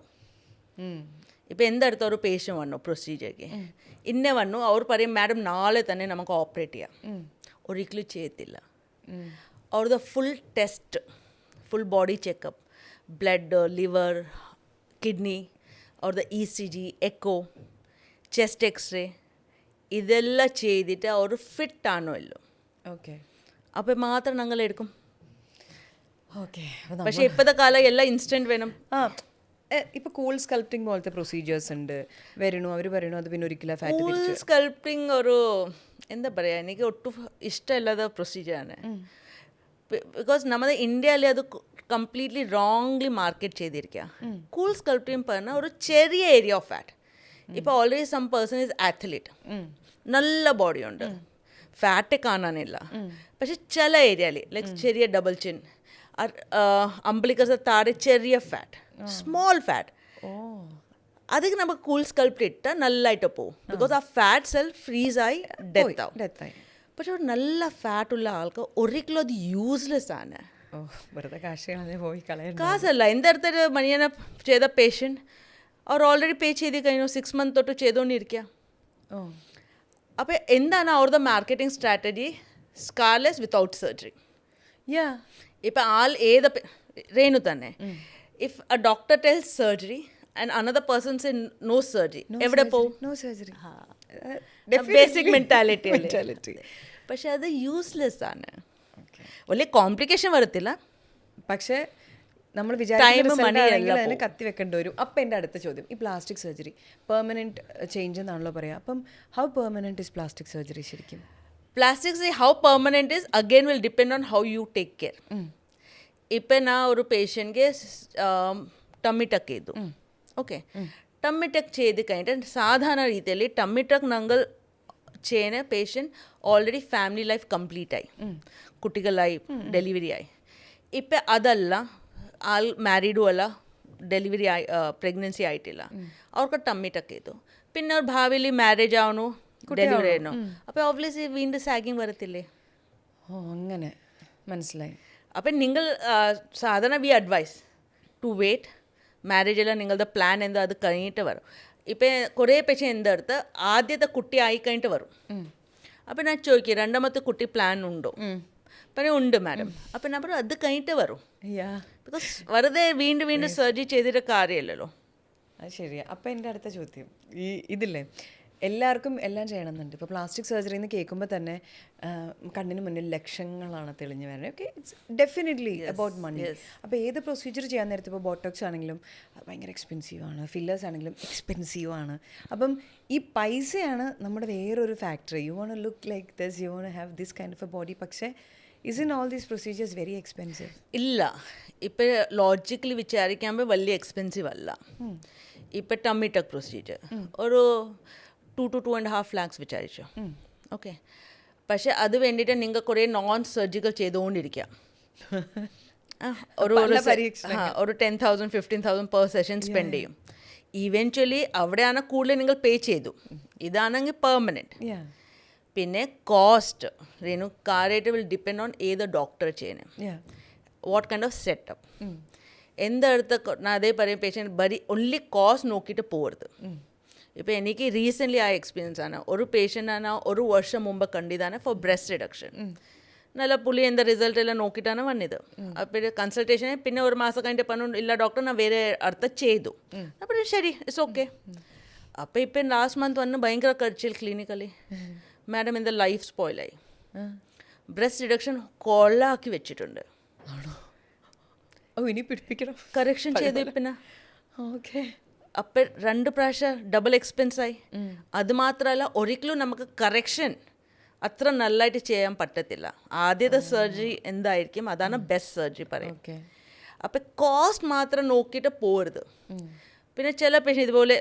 ഇപ്പം എന്തെടുത്ത ഒരു പേഷ്യൻ്റ് വന്നു പ്രൊസീജിയർക്ക്, ഇന്നെ വന്നു, അവർ പറയും മാഡം നാളെ തന്നെ നമുക്ക് ഓപ്പറേറ്റ് ചെയ്യാം. ഒരിക്കലും ചെയ്യത്തില്ല. അവരുടെ full test, full body checkup, blood, liver, kidney, അവരുടെ ECG, എക്കോ, ചെസ്റ്റ് എക്സ്റേ, ഇതെല്ലാം ചെയ്തിട്ട് അവർ ഫിറ്റ് ആണോ ഇല്ലോ. ഓക്കെ, അപ്പം മാത്രം ഞങ്ങൾ എടുക്കും. ഓക്കെ, പക്ഷേ ഇപ്പോഴത്തെ കാലം എല്ലാം ഇൻസ്റ്റൻറ്റ് വേണം. ഇപ്പോൾ കൂൾ സ്കൾപ്റ്റിംഗ് പോലത്തെ പ്രൊസീജിയേഴ്സ് ഉണ്ട്, വരണു, അവർ പറയണു അത് പിന്നെ ഒരിക്കലും ഫാറ്റ്. കൂൾ സ്കൾപ്റ്റിംഗ് ഒരു എന്താ പറയുക, എനിക്ക് ഒട്ടും ഇഷ്ടമില്ലാത്ത പ്രൊസീജിയറാണ്. ബിക്കോസ് നമ്മുടെ ഇന്ത്യയിൽ അത് കംപ്ലീറ്റ്ലി റോങ്ലി മാർക്കറ്റ് ചെയ്തിരിക്കുക. കൂൾ സ്കൾപ്റ്റിംഗ് പറഞ്ഞാൽ ഒരു ചെറിയ ഏരിയ ഓഫ് ഫാറ്റ്. ഇപ്പോൾ already some person is athlete, നല്ല ബോഡിയുണ്ട്, ഫാറ്റ് കാണാനില്ല, പക്ഷെ ചില ഏരിയയിൽ ലൈക്ക് ചെറിയ ഡബിൾ ചിൻ, അംബ്ലിക്കസ് താഴെ ചെറിയ ഫാറ്റ്, സ്മോൾ ഫാറ്റ്, അതിന് നമുക്ക് കൂൾ സ്കൾപ്റ്റ് ഇട്ടാൽ നല്ലതായിട്ട് പോകും. ബിക്കോസ് ആ ഫാറ്റ് സെൽ ഫ്രീസായി ഡെത്ത് ആവും. പക്ഷെ ഒരു നല്ല ഫാറ്റുള്ള ആൾക്ക് ഒരിക്കലും അത് യൂസ്ലെസ് ആണ്. കാശല്ല. എൻ്റെ അടുത്തൊരു മണിയനെ ചെയ്ത പേഷ്യൻറ്റ്, അവർ ഓൾറെഡി പേ ചെയ്ത് കഴിഞ്ഞു, 6 months തൊട്ട് ചെയ്തുകൊണ്ടിരിക്കുക. അപ്പോൾ എന്താണ് അവരുടെ marketing strategy? Scarless without surgery. ഇപ്പം ഏത് രേണു തന്നെ, if a doctor tells surgery and another person say no surgery, എവിടെ പോകും? Basic mentality. പക്ഷെ അത് യൂസ്ലെസ് ആണ്. വലിയ കോംപ്ലിക്കേഷൻ വരത്തില്ല, പക്ഷേ നമ്മൾ വിചാരിക്കുന്ന കത്തി വെക്കേണ്ടി വരും. അപ്പം എൻ്റെ അടുത്ത ചോദ്യം, ഈ പ്ലാസ്റ്റിക് സർജറി പെർമനൻറ്റ് ചേഞ്ച് എന്നാണല്ലോ പറയുക. അപ്പം how permanent is plastic surgery ശരിക്കും? Plastic surgery how permanent is again will depend on how you take care. ഇപ്പം ഞാൻ ഒരു പേഷ്യൻറ്റ്ಗೆ ടമ്മി ടക്ക് ചെയ്തു. ഓക്കെ, ടമ്മി ടക്ക് ചെയ്ത് കഴിഞ്ഞിട്ട് സാധാരണ രീതിയിൽ ടമ്മി ടക്ക് ഞങ്ങൾ ചെയ്യുന്ന patient already family life complete ആയി, കുട്ടികളായി, ഡെലിവറി ആയി. ഇപ്പം അതല്ല, ആൾ മാരീഡും അല്ല, ഡെലിവറി പ്രഗ്നൻസി ആയിട്ടില്ല, അവർക്ക് ടമ്മി ടക്ക് ചെയ്തു. പിന്നെ അവർ ഭാവിയിൽ മാരേജ് ആവണു, ഡെലിവറി ആയിരുന്നു, അപ്പോൾ ഓബ്വിയസ്ലി വീണ്ടും സാഗിങ് വരത്തില്ലേ? അങ്ങനെ മനസ്സിലായി. അപ്പം നിങ്ങൾ സാധാരണ വി അഡ്വൈസ് ടു വെയിറ്റ്. മാരേജെല്ലാം നിങ്ങളുടെ പ്ലാൻ എന്തോ അത് കഴിഞ്ഞിട്ട് വരും. ഇപ്പം കുറേ പേഷ്യൻ എന്തെടുത്ത് ആദ്യത്തെ കുട്ടി ആയി കഴിഞ്ഞിട്ട് വരും. അപ്പം ഞാൻ ചോദിക്കും, രണ്ടാമത്തെ കുട്ടി പ്ലാൻ ഉണ്ടോ? പറയും ഉണ്ട് മാഡം. അപ്പം ഞാൻ പറയും അത് കഴിഞ്ഞിട്ട് വരും. Yeah. ബിക്കോസ് വെറുതെ വീണ്ടും വീണ്ടും സർജറി ചെയ്തിട്ട് കാര്യമില്ലല്ലോ. അത് ശരിയാണ്. അപ്പം എൻ്റെ അടുത്ത ചോദ്യം, ഇതില്ലേ എല്ലാവർക്കും എല്ലാം ചെയ്യണമെന്നുണ്ട്. ഇപ്പോൾ പ്ലാസ്റ്റിക് സർജറി എന്ന് കേൾക്കുമ്പോൾ തന്നെ കണ്ണിന് മുന്നിൽ ലക്ഷങ്ങളാണ് തെളിഞ്ഞു വരുന്നത്. Okay, it's definitely about money. അപ്പോൾ ഏത് പ്രൊസീജിയർ ചെയ്യാൻ നേരത്തെ ഇപ്പോൾ ബോട്ടോക്സ് ആണെങ്കിലും ഭയങ്കര എക്സ്പെൻസീവാണ്, ഫില്ലേഴ്സ് ആണെങ്കിലും എക്സ്പെൻസീവാണ്. അപ്പം ഈ പൈസയാണ് നമ്മുടെ വേറൊരു factor. You won't look like this, you won't have this kind of a body. പക്ഷേ in all these procedures very expensive? ഇല്ല, ഇപ്പം ലോജിക്കലി വിചാരിക്കുമ്പോൾ വലിയ എക്സ്പെൻസീവ് അല്ല. ഇപ്പം ടമ്മി ടക്ക് പ്രൊസീജിയർ ഒരു 2 to 2.5 lakhs വിചാരിച്ചു. ഓക്കെ, പക്ഷെ അത് വേണ്ടിയിട്ട് നിങ്ങൾ കുറേ നോൺ സർജിക്കൽ ചെയ്തുകൊണ്ടിരിക്കുക. ഒരു 10,000 15,000 പെർ സെഷൻ സ്പെൻഡ് ചെയ്യും. ഇവൻച്വലി അവിടെയാണ് കൂടുതൽ നിങ്ങൾ പേ ചെയ്തു. ഇതാണെങ്കിൽ പെർമനൻറ്റ്. പിന്നെ കോസ്റ്റ് രേണു കാര്യമായിട്ട് വിൽ ഡിപ്പെൻഡ് ഓൺ ഏത് ഡോക്ടർ ചെയ്യണം, വാട്ട് കൈൻഡ് ഓഫ് സെറ്റപ്പ്. എന്തെടുത്ത് ഞാൻ അതേ പറയും, പേഷ്യൻറ്റ് ബരി ഒൺലി കോസ്റ്റ് നോക്കിയിട്ട് പോകരുത്. ഇപ്പോൾ എനിക്ക് റീസെൻ്റ്ലി ആ എക്സ്പീരിയൻസ് ആണ്. ഒരു പേഷ്യൻ്റാണ് ഒരു വർഷം മുമ്പ് കണ്ടിതാണ് ഫോർ ബ്രസ്റ്റ് റിഡക്ഷൻ. നല്ല പുള്ളി എന്താ റിസൾട്ട് എല്ലാം നോക്കിയിട്ടാണ് വന്നത്. അപ്പോൾ കൺസൾട്ടേഷനെ പിന്നെ ഒരു മാസം കഴിഞ്ഞിട്ട് പറഞ്ഞു ഇല്ല ഡോക്ടർ ഞാൻ വേറെ അടുത്ത ചെയ്തു. അപ്പോൾ ശരി, ഇറ്റ്സ് ഓക്കെ. അപ്പോൾ ഇപ്പം ലാസ്റ്റ് മന്ത് വന്ന് ഭയങ്കര കടിച്ചിൽ ക്ലിനിക്കലി, മാഡം എന്താ ലൈഫ് സ്പോയിലായി. ബ്രസ്റ്റ് റിഡക്ഷൻ കൊള്ളാക്കി വെച്ചിട്ടുണ്ട്. ഇനി പിടിപ്പിക്കണം, കറക്ഷൻ ചെയ്തു. പിന്നെ ഓക്കെ, അപ്പം 2 പ്രാവശ്യം ഡബിൾ എക്സ്പെൻസായി. അത് മാത്രമല്ല ഒരിക്കലും നമുക്ക് കറക്ഷൻ അത്ര നല്ലതായിട്ട് ചെയ്യാൻ പറ്റത്തില്ല. ആദ്യത്തെ സർജറി എന്തായിരിക്കും അതാണ് ബെസ്റ്റ് സർജറി പറയും. അപ്പം കോസ്റ്റ് മാത്രം നോക്കിയിട്ട് പോരുത്. പിന്നെ ചില പേഷ്യൻ ഇതുപോലെ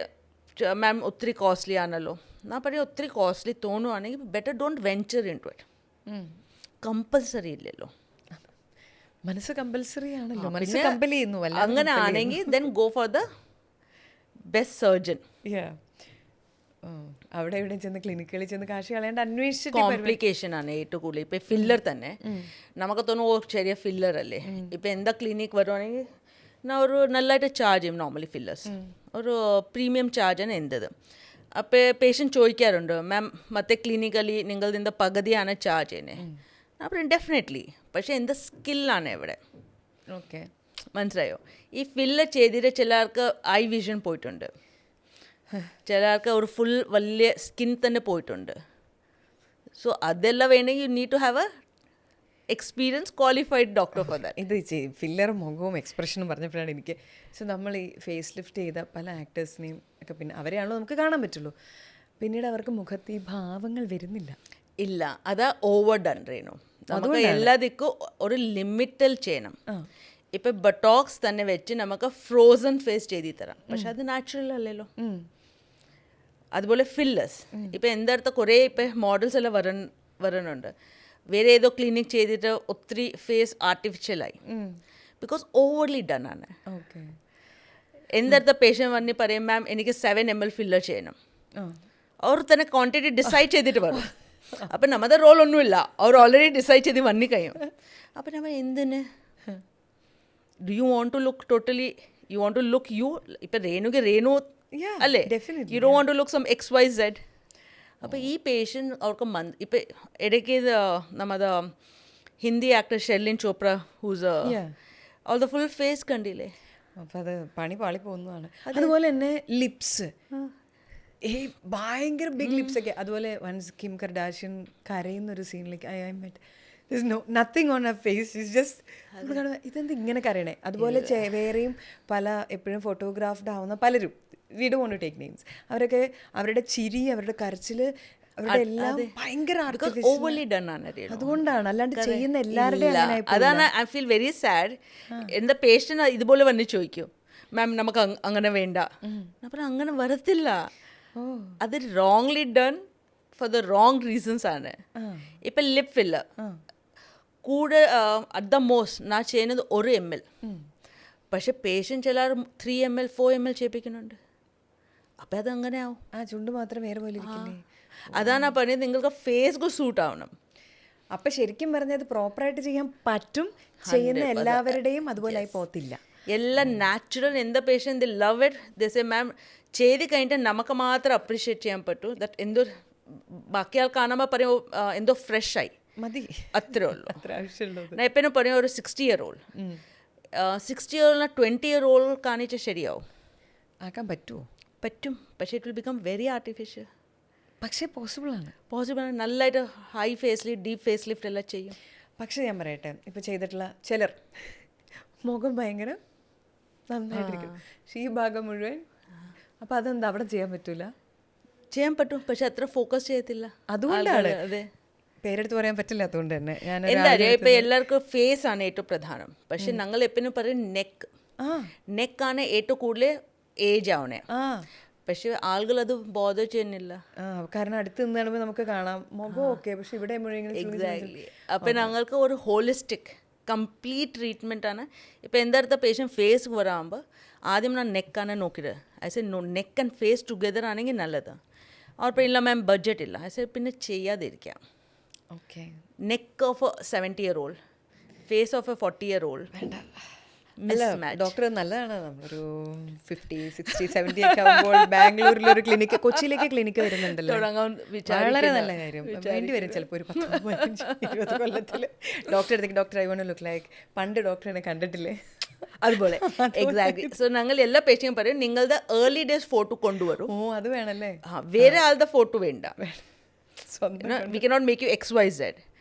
മാം ഒത്തിരി കോസ്റ്റ്ലി ആണല്ലോ, ഞാൻ പറയും ഒത്തിരി കോസ്റ്റ്ലി തോന്നുവാണെങ്കിൽ better don't venture into it. Compulsory ഇല്ലല്ലോ, മനസ്സ് കമ്പൽസറി ആണല്ലോ, മനസ്സ് കമ്പൽ ചെയ്യുന്നു. അങ്ങനെ ആണെങ്കിൽ then go for the best surgeon. അവിടെ എവിടെ ചെന്ന് ക്ലിനിക്കുകളിൽ ചെന്ന് കാശ് കളയാണ്ട് അന്വേഷിച്ചിട്ട് കോംപ്ലിക്കേഷൻ ആണ് ഏറ്റവും കൂടുതൽ. ഇപ്പം ഫില്ലർ തന്നെ നമുക്ക് തോന്നും ഓ ചെറിയ ഫില്ലർ അല്ലേ. ഇപ്പം എന്താ ക്ലിനിക് വരുവാണെങ്കിൽ ഞാൻ ഒരു നല്ലതായിട്ട് ചാർജ് ചെയ്യും. നോർമലി ഫില്ലേഴ്സ് ഒരു പ്രീമിയം ചാർജാണ് എന്തത്. അപ്പോൾ പേഷ്യൻറ്റ് ചോദിക്കാറുണ്ട് മാം മറ്റേ ക്ലിനിക്കലി നിങ്ങളുടെ പകുതിയാണ് ചാർജ് ചെയ്യുന്നത്. അപ്പം ഡെഫിനറ്റ്ലി, പക്ഷേ എന്താ സ്കില്ലാണ് ഇവിടെ. ഓക്കെ, മനസ്സിലായോ? ഈ ഫില്ലർ ചെയ്തിട്ട് ചിലർക്ക് ഐ വിഷൻ പോയിട്ടുണ്ട്, ചിലർക്ക് ഒരു ഫുൾ വലിയ സ്കിൻ തന്നെ പോയിട്ടുണ്ട്. സോ അതെല്ലാം വേണമെങ്കിൽ you need to have a experience qualified doctor for that. ഇത് ഫില്ലറും മുഖവും എക്സ്പ്രഷനും പറഞ്ഞപ്പോഴാണ് എനിക്ക്, സോ നമ്മൾ ഈ ഫേസ് ലിഫ്റ്റ് ചെയ്ത പല ആക്ടേഴ്സിനെയും ഒക്കെ പിന്നെ അവരെയാണല്ലോ നമുക്ക് കാണാൻ പറ്റുള്ളൂ. പിന്നീട് അവർക്ക് മുഖത്ത് ഈ ഭാവങ്ങൾ വരുന്നില്ല. ഇല്ല, അതാ ഓവർ ഡൺ റേണു. നമുക്ക് എല്ലാതിക്കും ഒരു ലിമിറ്റിൽ ചെയ്യണം. ഇപ്പം ബൊട്ടോക്സ് തന്നെ വെച്ച് നമുക്ക് ഫ്രോസൺ ഫേസ് ചെയ്തി തരാം, പക്ഷെ അത് നാച്ചുറൽ അല്ലല്ലോ. അതുപോലെ ഫില്ലേഴ്സ് ഇപ്പം എൻ്റെ കുറേ ഇപ്പം മോഡൽസ് എല്ലാം വരുന്നുണ്ട്. വേറെ ഏതോ ക്ലിനിക് ചെയ്തിട്ട് ഒത്തിരി ഫേസ് ആർട്ടിഫിഷ്യലായി, ബിക്കോസ് ഓവർലി ഡൺ ആണ്. എൻ്റെ പേഷ്യൻ്റ് വന്ന് പറയും മാം എനിക്ക് 7 ml ഫില്ലർ ചെയ്യണം. അവർ തന്നെ ക്വാണ്ടിറ്റി ഡിസൈഡ് ചെയ്തിട്ട് വരും. അപ്പം നമ്മുടെ റോൾ ഒന്നുമില്ല, അവർ ഓൾറെഡി ഡിസൈഡ് ചെയ്ത് വന്നി കഴിയും. അപ്പം നമ്മൾ എന്തിന് do you want to look totally you want to look you. ഇപ്പം രേണു അല്ലേ, you don't want to look some XYZ. അപ്പോൾ ഈ പേഷ്യൻ്റ് അവർക്ക് ഇപ്പം ഇടയ്ക്ക് നമ്മുടെ Hindi actor Sherlyn Chopra whose all the full face കണ്ടില്ലേ. അപ്പം അത് പണി പാളി പോകുന്നതാണ്. അതുപോലെ തന്നെ ലിപ്സ്, ഭയങ്കര ബിഗ് ലിപ്സ് ഒക്കെ. അതുപോലെ വൺസ് കിം കർഡാഷ്യൻ കരയുന്നൊരു സീനിലേക്ക് I met this nothing on her face, is just ഇതെന്ത് ഇങ്ങനെ കരയണേ. അതുപോലെ വേറെയും പല എപ്പോഴും ഫോട്ടോഗ്രാഫ്ഡ് ആവുന്ന പലരും, we don't want to take names, അവരൊക്കെ അവരുടെ ചിരി അവരുടെ കരച്ചിൽ അവരുടെ എല്ലാം ഭയങ്കര ഓവർലി ഡൺ ആണ്. അതുകൊണ്ടാണ്, അല്ലാണ്ട് ചെയ്യുന്ന എല്ലാവരുടെയും. അതാണ് ഐ ഫീൽ വെരി സാഡ്. എൻ്റെ പേഷ്യൻ്റ് ഇതുപോലെ വന്ന് ചോദിക്കും മാം നമുക്ക് അങ്ങനെ വേണ്ട. അപ്പം അങ്ങനെ വരത്തില്ല, അത് wrongly done for the wrong reasons ആണ്. ഇപ്പം ലിപ് ഫില്ലർ കൂടെ അറ്റ് ദ മോസ്റ്റ് ഞാൻ ചെയ്യുന്നത് 1 ml, പക്ഷെ പേഷ്യൻ്റ് ചിലർ 3 ml 4 ml ചെയ്യിപ്പിക്കുന്നുണ്ട്. അപ്പം അതങ്ങനെ ആവും. ചുണ്ട് മാത്രം വേറെ പോലെ ഇരിക്കില്ലേ. അതാണ് പറഞ്ഞത്, നിങ്ങൾക്ക് ഫേസ് സൂട്ട് ആവണം. അപ്പം ശരിക്കും പറഞ്ഞത് പ്രോപ്പറായിട്ട് ചെയ്യാൻ പറ്റും, ചെയ്യുന്ന എല്ലാവരുടെയും അതുപോലെ ആയി പോകത്തില്ല. എല്ലാം നാച്ചുറൽ. എന്താ പേഷ്യൻ്റ് ലവ് ഇറ്റ്, ദിസ് മാം ചെയ്ത് കഴിഞ്ഞിട്ട് നമുക്ക് മാത്രം അപ്രീഷിയേറ്റ് ചെയ്യാൻ പറ്റൂ. ദറ്റ് എന്തോ ബാക്കി ആൾ കാണുമ്പോൾ പറയും എന്തോ ഫ്രഷായി. മതി, അത്രേ ഉള്ളൂ. അത്ര ആവശ്യമുള്ളത്. ഞാൻ എപ്പോഴും പറയും ഒരു 60-year-old 60-year-old 20-year-old കാണിച്ചാൽ ശരിയാവും. ആക്കാൻ പറ്റുമോ? പറ്റും, പക്ഷേ it will become very artificial. പക്ഷേ പോസിബിളാണ്. പോസിബിളാണ്. നല്ലതായിട്ട് high face lift, deep face lift എല്ലാം ചെയ്യും. പക്ഷേ ഞാൻ പറയട്ടെ, ഇപ്പോൾ ചെയ്തിട്ടുള്ള ചിലർ മുഖം ഭയങ്കര നന്നായിട്ടിരിക്കും, പക്ഷേ ഈ ഭാഗം മുഴുവൻ, അപ്പോൾ അതെന്താ അവിടെ ചെയ്യാൻ പറ്റൂല? ചെയ്യാൻ പറ്റും, പക്ഷെ അത്ര ഫോക്കസ് ചെയ്യത്തില്ല. അതുകൊണ്ടാണ്. അതെ, പേരെടുത്ത് പറയാൻ പറ്റില്ല. അതുകൊണ്ട് തന്നെ ഞാൻ എന്താ അറിയാം, ഇപ്പം എല്ലാവർക്കും ഫേസ് ആണ് ഏറ്റവും പ്രധാനം. പക്ഷെ ഞങ്ങൾ എപ്പോഴും പറയും നെക്കാണ് ഏറ്റവും കൂടുതൽ ഏജ് ആവണേ. പക്ഷെ ആളുകൾ അത് ബോധം ചെയ്യുന്നില്ല. കാരണം അടുത്ത് നിന്ന് കാണുമ്പോൾ നമുക്ക് കാണാം മുഖം ഓക്കെ, പക്ഷെ ഇവിടെ എക്സാക്ട്ലി. അപ്പം ഞങ്ങൾക്ക് ഒരു ഹോളിസ്റ്റിക് കംപ്ലീറ്റ് ട്രീറ്റ്മെൻ്റ് ആണ്. ഇപ്പം എന്താ പേഷ്യൻ്റ് ഫേസ് വരാകുമ്പോൾ ആദ്യം ഞാൻ നെക്കാണ് നോക്കിയത്. I neck and face together ആണെങ്കിൽ നല്ലത്. അപ്പോൾ ഇല്ല മാം ബഡ്ജറ്റ് ഇല്ല. ഐ പിന്നെ ചെയ്യാതിരിക്കാം. ഓക്കെ, neck of 70-year-old, face of a 40-year-old. Doctor നല്ലതാണ്. നമ്മളൊരു 50, 60, 70 ഒക്കെ ആകുമ്പോൾ ബാംഗ്ലൂരിലൊരു ക്ലിനിക്ക്, കൊച്ചിയിലേക്ക് ക്ലിനിക്ക് വരുന്നുണ്ടല്ലോ, വളരെ നല്ല കാര്യം. വേണ്ടി വരും ചിലപ്പോൾ ഒരു 10-15-20 കൊല്ലത്തിൽ ഡോക്ടറെ അടുത്തേക്ക്. Doctor I want to look like പണ്ട് ഡോക്ടറിനെ കണ്ടിട്ടില്ലേ, അതുപോലെ. എക്സാക്ട്ലി. സോ ഞങ്ങൾ എല്ലാ പേഷ്യൻറ്റും പറയും നിങ്ങളുടെ ഏർലി ഡേയ്സ് ഫോട്ടോ കൊണ്ടുവരും. ഓ അത് വേണമല്ലേ, വേറെ ആളുടെ ഫോട്ടോ വേണ്ട. We cannot make you XYZ.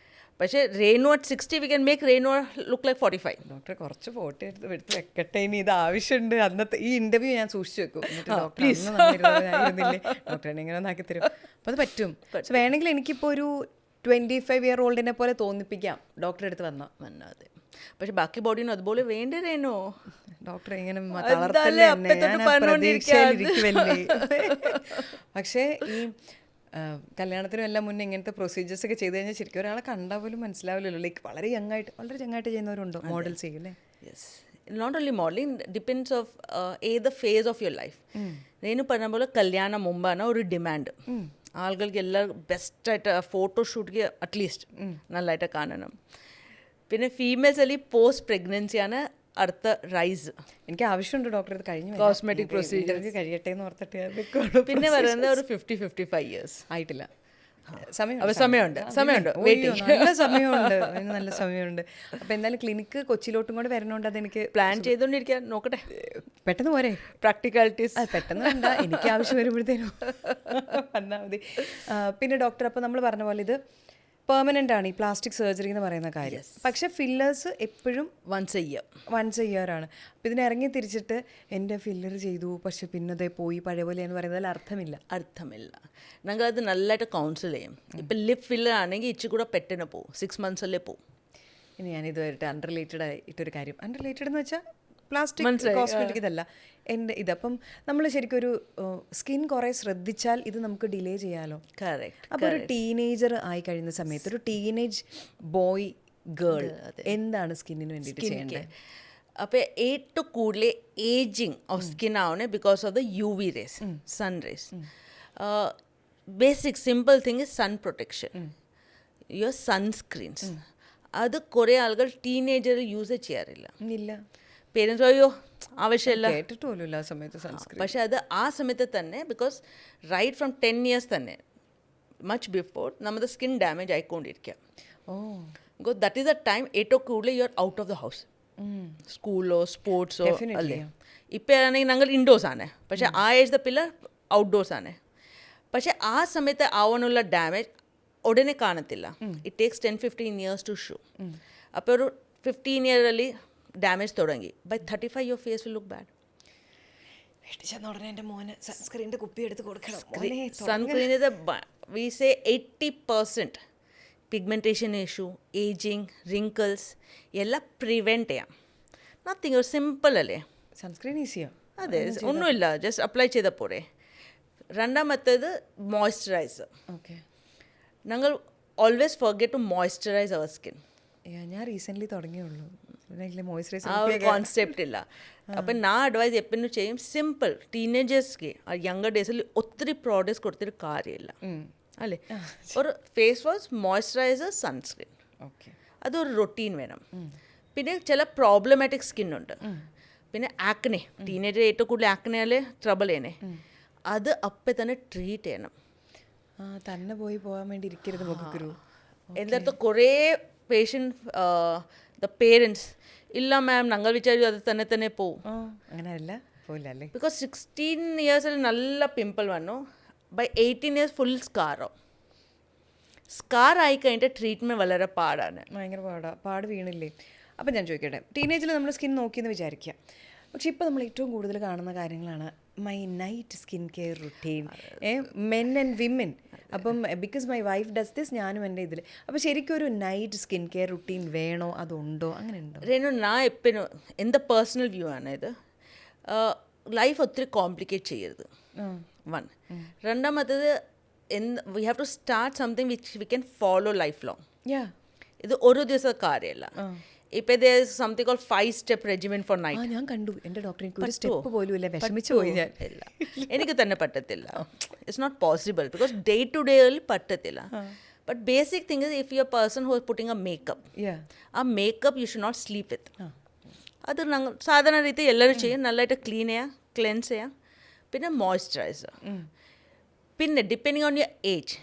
പക്ഷേ Renu at 60 we can make Renu look like 45. Doctor കുറച്ച് ഫോട്ടോ എടുത്ത് വെക്കട്ടെ, ഇനി ഇത് ആവശ്യമുണ്ട്. അന്നത്തെ ഈ ഇന്റർവ്യൂ ഞാൻ സൂക്ഷിച്ചു വെക്കും. എന്നിട്ട് ഡോക്ടർ ഡോക്ടറെ ഇങ്ങനെ ഒന്നാക്കി തരും. അപ്പോൾ അത് പറ്റും. പക്ഷെ വേണമെങ്കിൽ എനിക്കിപ്പോൾ ഒരു 25-year-old പോലെ തോന്നിപ്പിക്കാം ഡോക്ടറെ അടുത്ത് വന്നാൽ. പക്ഷെ ബാക്കി ബോഡിനും അതുപോലെ വേണ്ടേനോ. ഡോക്ടർ ഇങ്ങനെ പ്രതീക്ഷയിലിരിക്കുമല്ലേ. പക്ഷേ ഈ കല്യാണത്തിനും എല്ലാം മുന്നേ ഇങ്ങനത്തെ പ്രൊസീജിയേഴ്സ് ഒക്കെ ചെയ്ത് കഴിഞ്ഞാൽ ശരിക്കും ഒരാളെ കണ്ടാൽ പോലും മനസ്സിലാവില്ലല്ലോ. ലൈക്ക് വളരെ യങ് ആയിട്ട് ചെയ്യുന്നവരുണ്ടോ മോഡൽസ് ചെയ്യില്ലേ? Yes, not only modelling, depends of ഏത് ഫേസ് ഓഫ് യുവർ ലൈഫ്. నేను പറഞ്ഞ പോലെ കല്യാണം മുമ്പാണ് ഒരു ഡിമാൻഡ്. ആളുകൾക്ക് എല്ലാം ബെസ്റ്റായിട്ട് ഫോട്ടോഷൂട്ട്ക്ക് അറ്റ്ലീസ്റ്റ് നല്ലതായിട്ട് കാണണം. പിന്നെ ഫീമെയിൽസിൽ പോസ്റ്റ് പ്രഗ്നൻസിയാണ് അടുത്ത റൈസ്. എനിക്ക് ആവശ്യമുണ്ട് ഡോക്ടർ, ഇത് കഴിഞ്ഞു കോസ്മെറ്റിക് പ്രൊസീജിയർ കഴിയട്ടെ എന്ന് ഓർത്തിട്ട്. പിന്നെ പറയുന്നത് ഒരു 50-55 years ആയിട്ടില്ല. സമയമുണ്ട്. നല്ല സമയമുണ്ട്, അതിന് നല്ല സമയമുണ്ട്. അപ്പോൾ എന്തായാലും ക്ലിനിക്ക് കൊച്ചിയിലോട്ടും കൂടെ വരണോണ്ട് അതെനിക്ക് പ്ലാൻ ചെയ്തുകൊണ്ടിരിക്കാൻ നോക്കട്ടെ. പെട്ടെന്ന് പോരെ, പ്രാക്ടിക്കാലിറ്റീസ് പെട്ടെന്ന് വേണ്ട, എനിക്ക് ആവശ്യം വരുമ്പോഴത്തേനും വന്നാൽ മതി. പിന്നെ ഡോക്ടർ, അപ്പോൾ നമ്മൾ പറഞ്ഞ പോലെ ഇത് പെർമനൻ്റ് ആണ് ഈ പ്ലാസ്റ്റിക് സർജറി എന്ന് പറയുന്ന കാര്യം. പക്ഷേ ഫില്ലേഴ്സ് എപ്പോഴും വൺസ് എ ഇയർ ആണ്. അപ്പോൾ ഇതിന് ഇറങ്ങി തിരിച്ചിട്ട് എൻ്റെ ഫില്ലർ ചെയ്തു പക്ഷെ പിന്നെ അതേ പോയി പഴയ പോലെ എന്ന് പറയുന്നതിൽ അർത്ഥമില്ല. ഞങ്ങളത് നല്ലതായിട്ട് കൗൺസിൽ ചെയ്യും. ഇപ്പം ലിപ് ഫില്ലർ ആണെങ്കിൽ ഇച്ചിരി കൂടെ പെട്ടെന്ന് പോകും, 6 months പോവും. ഇനി ഞാനിതുവരെ അൺറിലേറ്റഡ് ആയിട്ടൊരു കാര്യം, അൺറിലേറ്റഡ് എന്ന് വെച്ചാൽ പ്ലാസ്റ്റിക് കോസ്മെറ്റിക് ഇതല്ല എൻ്റെ ഇതപ്പം നമ്മൾ ശരിക്കും ഒരു സ്കിൻ കുറേ ശ്രദ്ധിച്ചാൽ ഇത് നമുക്ക് ഡിലേ ചെയ്യാമല്ലോ. കറക്റ്റ്. അപ്പോൾ ഒരു ടീനേജർ ആയി കഴിയുന്ന സമയത്ത് ഒരു ടീനേജ് ബോയ് ഗേൾ എന്താണ് സ്കിന്നിന് വേണ്ടിയിട്ട് ചെയ്യേണ്ടത്? അപ്പോൾ ഏറ്റവും കൂടുതൽ ഏജിങ് ഓഫ് സ്കിൻ ആവണേ because of the UV rays, sun rays. Basic simple thing is sun protection, your sunscreens. അത് കുറേ ആളുകൾ ടീനേജർ യൂസ് ചെയ്യാറില്ല. പേരൻസ് അയ്യോ ആവശ്യമില്ല കേട്ടിട്ടില്ല ആ സമയത്ത് സൺസ്ക്രീൻ. പക്ഷെ അത് ആ സമയത്ത് തന്നെ ബിക്കോസ് റൈറ്റ് ഫ്രം 10 years തന്നെ മച്ച് ബിഫോർ നമ്മുടെ സ്കിൻ ഡാമേജ് ആയിക്കൊണ്ടിരിക്കുക. Because that is a time ഏറ്റവും കൂടുതൽ you are out of the house, സ്കൂളോ സ്പോർട്സോ അല്ലേ. ഇപ്പം ആണെങ്കിൽ ഞങ്ങൾ ഇൻഡോഴ്സ് ആണ്, പക്ഷെ ആ ഏജ് പിള്ളേർ ഔട്ട്ഡോഴ്സ് ആണ്. പക്ഷെ ആ സമയത്ത് ആവാനുള്ള ഡാമേജ് ഉടനെ കാണത്തില്ല. It takes 10-15 years to show. അപ്പോൾ ഒരു 15 year ഡാമേജ് തുടങ്ങി. By 35 your face will look bad. ഉടനെ എൻ്റെ മോന് സൺസ്ക്രീനിൻ്റെ കുപ്പി എടുത്ത് കൊടുക്കണം. സൺസ്ക്രീൻ ഇത് we say 80% pigmentation issue, ageing, wrinkles എല്ലാം പ്രിവെൻറ്റ് ചെയ്യാം. നത്തിങ്, ഒരു സിമ്പിൾ അല്ലേ സൺസ്ക്രീൻ ഈസിയാണ്. അതെ, ഒന്നുമില്ല, ജസ്റ്റ് അപ്ലൈ ചെയ്താൽ പോരെ. രണ്ടാമത്തേത് മോയ്സ്ചറൈസർ. ഓക്കെ, ഞങ്ങൾ always forget to moisturise our skin. ഞാൻ റീസെൻ്റ്ലി തുടങ്ങിയുള്ളൂ ആ ഒരു കോൺസെപ്റ്റ് ഇല്ല. അപ്പം ഞാൻ അഡ്വൈസ് എപ്പോഴും ചെയ്യും, സിമ്പിൾ ടീനേജേഴ്സ്ക്ക് യങ്ങർ ഡേയ്സിൽ ഒത്തിരി പ്രോഡക്ട്സ് കൊടുത്തിട്ട് കാര്യമില്ല അല്ലേ. ഒരു ഫേസ് വാഷ്, മോയ്സ്ചറൈസർ, സൺസ്ക്രീൻ, അതൊരു റൊട്ടീൻ വേണം. പിന്നെ ചില പ്രോബ്ലമാറ്റിക് സ്കിന്നുണ്ട്. പിന്നെ ആക്നെ, ടീനേജർ ഏറ്റവും കൂടുതൽ ആക്നെയാൽ ട്രബിൾ ചെയ്യണേ, അത് അപ്പം തന്നെ ട്രീറ്റ് ചെയ്യണം. തന്നെ പോകാൻ വേണ്ടി ഇരിക്കരുത് മുഖക്കുരു. എൻ്റെ അടുത്ത് കുറേ ദ പേരൻസ് ഇല്ല മാം ഞങ്ങൾ വിചാരിച്ചു അത് തന്നെ പോവും. അങ്ങനെയല്ല പോയില്ല അല്ലേ? ബിക്കോസ് 16 ഇയേഴ്സിൽ നല്ല പിമ്പിൾ വന്നു, ബൈ 18 ഇയേഴ്സ് ഫുൾ സ്കാറോ. സ്കാർ ആയി കഴിഞ്ഞിട്ട് ട്രീറ്റ്മെൻറ്റ് വളരെ പാടാണ്. ഭയങ്കര പാട് വീണില്ലേ? അപ്പം ഞാൻ ചോദിക്കട്ടെ, ടീനേജിൽ നമ്മൾ സ്കിൻ നോക്കിയെന്ന് വിചാരിക്കുക, പക്ഷെ ഇപ്പോൾ നമ്മൾ ഏറ്റവും കൂടുതൽ കാണുന്ന കാര്യങ്ങളാണ് my night skin care routine, men and women. അപ്പം because my wife does this, ഞാനും എൻ്റെ ഇതിൽ. അപ്പോൾ ശരിക്കും ഒരു നൈറ്റ് സ്കിൻ കെയർ റുട്ടീൻ വേണോ, അതുണ്ടോ, അങ്ങനെ ഉണ്ടോ? രേണു, ഞാൻ എപ്പോഴും എൻ്റെ പേഴ്സണൽ വ്യൂ ആണ് ഇത്. ലൈഫ് ഒത്തിരി കോംപ്ലിക്കേറ്റ് ചെയ്യരുത്, വൺ. രണ്ടാമത്തത്, we have to start something which we can follow life long. ഇത് ഒരു ദിവസത്തെ കാര്യമല്ല. ഇപ്പം ഇത് something call 5-step regimen for night. ഞാൻ കണ്ടു, എൻ്റെ ഡോക്ടർ എനിക്ക് ഒരു സ്റ്റെപ്പ് പോലും ഇല്ല, വിഷമിച്ചു പോയി ഞാൻ. ഇല്ല, എനിക്ക് തന്നെ പറ്റത്തില്ല. It's not possible because day to day പറ്റത്തില്ല. But basic thing is, if you a person who is putting a makeup, ആ makeup you should not sleep with. അത് ഞങ്ങൾ സാധാരണ രീതി എല്ലാവരും ചെയ്യും. നല്ലതായിട്ട് ക്ലീൻ ചെയ്യുക, ക്ലെൻസ് ചെയ്യുക, പിന്നെ മോയ്സ്ചറൈസർ. പിന്നെ ഡിപ്പെൻഡിങ് ഓൺ യുവർ ഏജ്,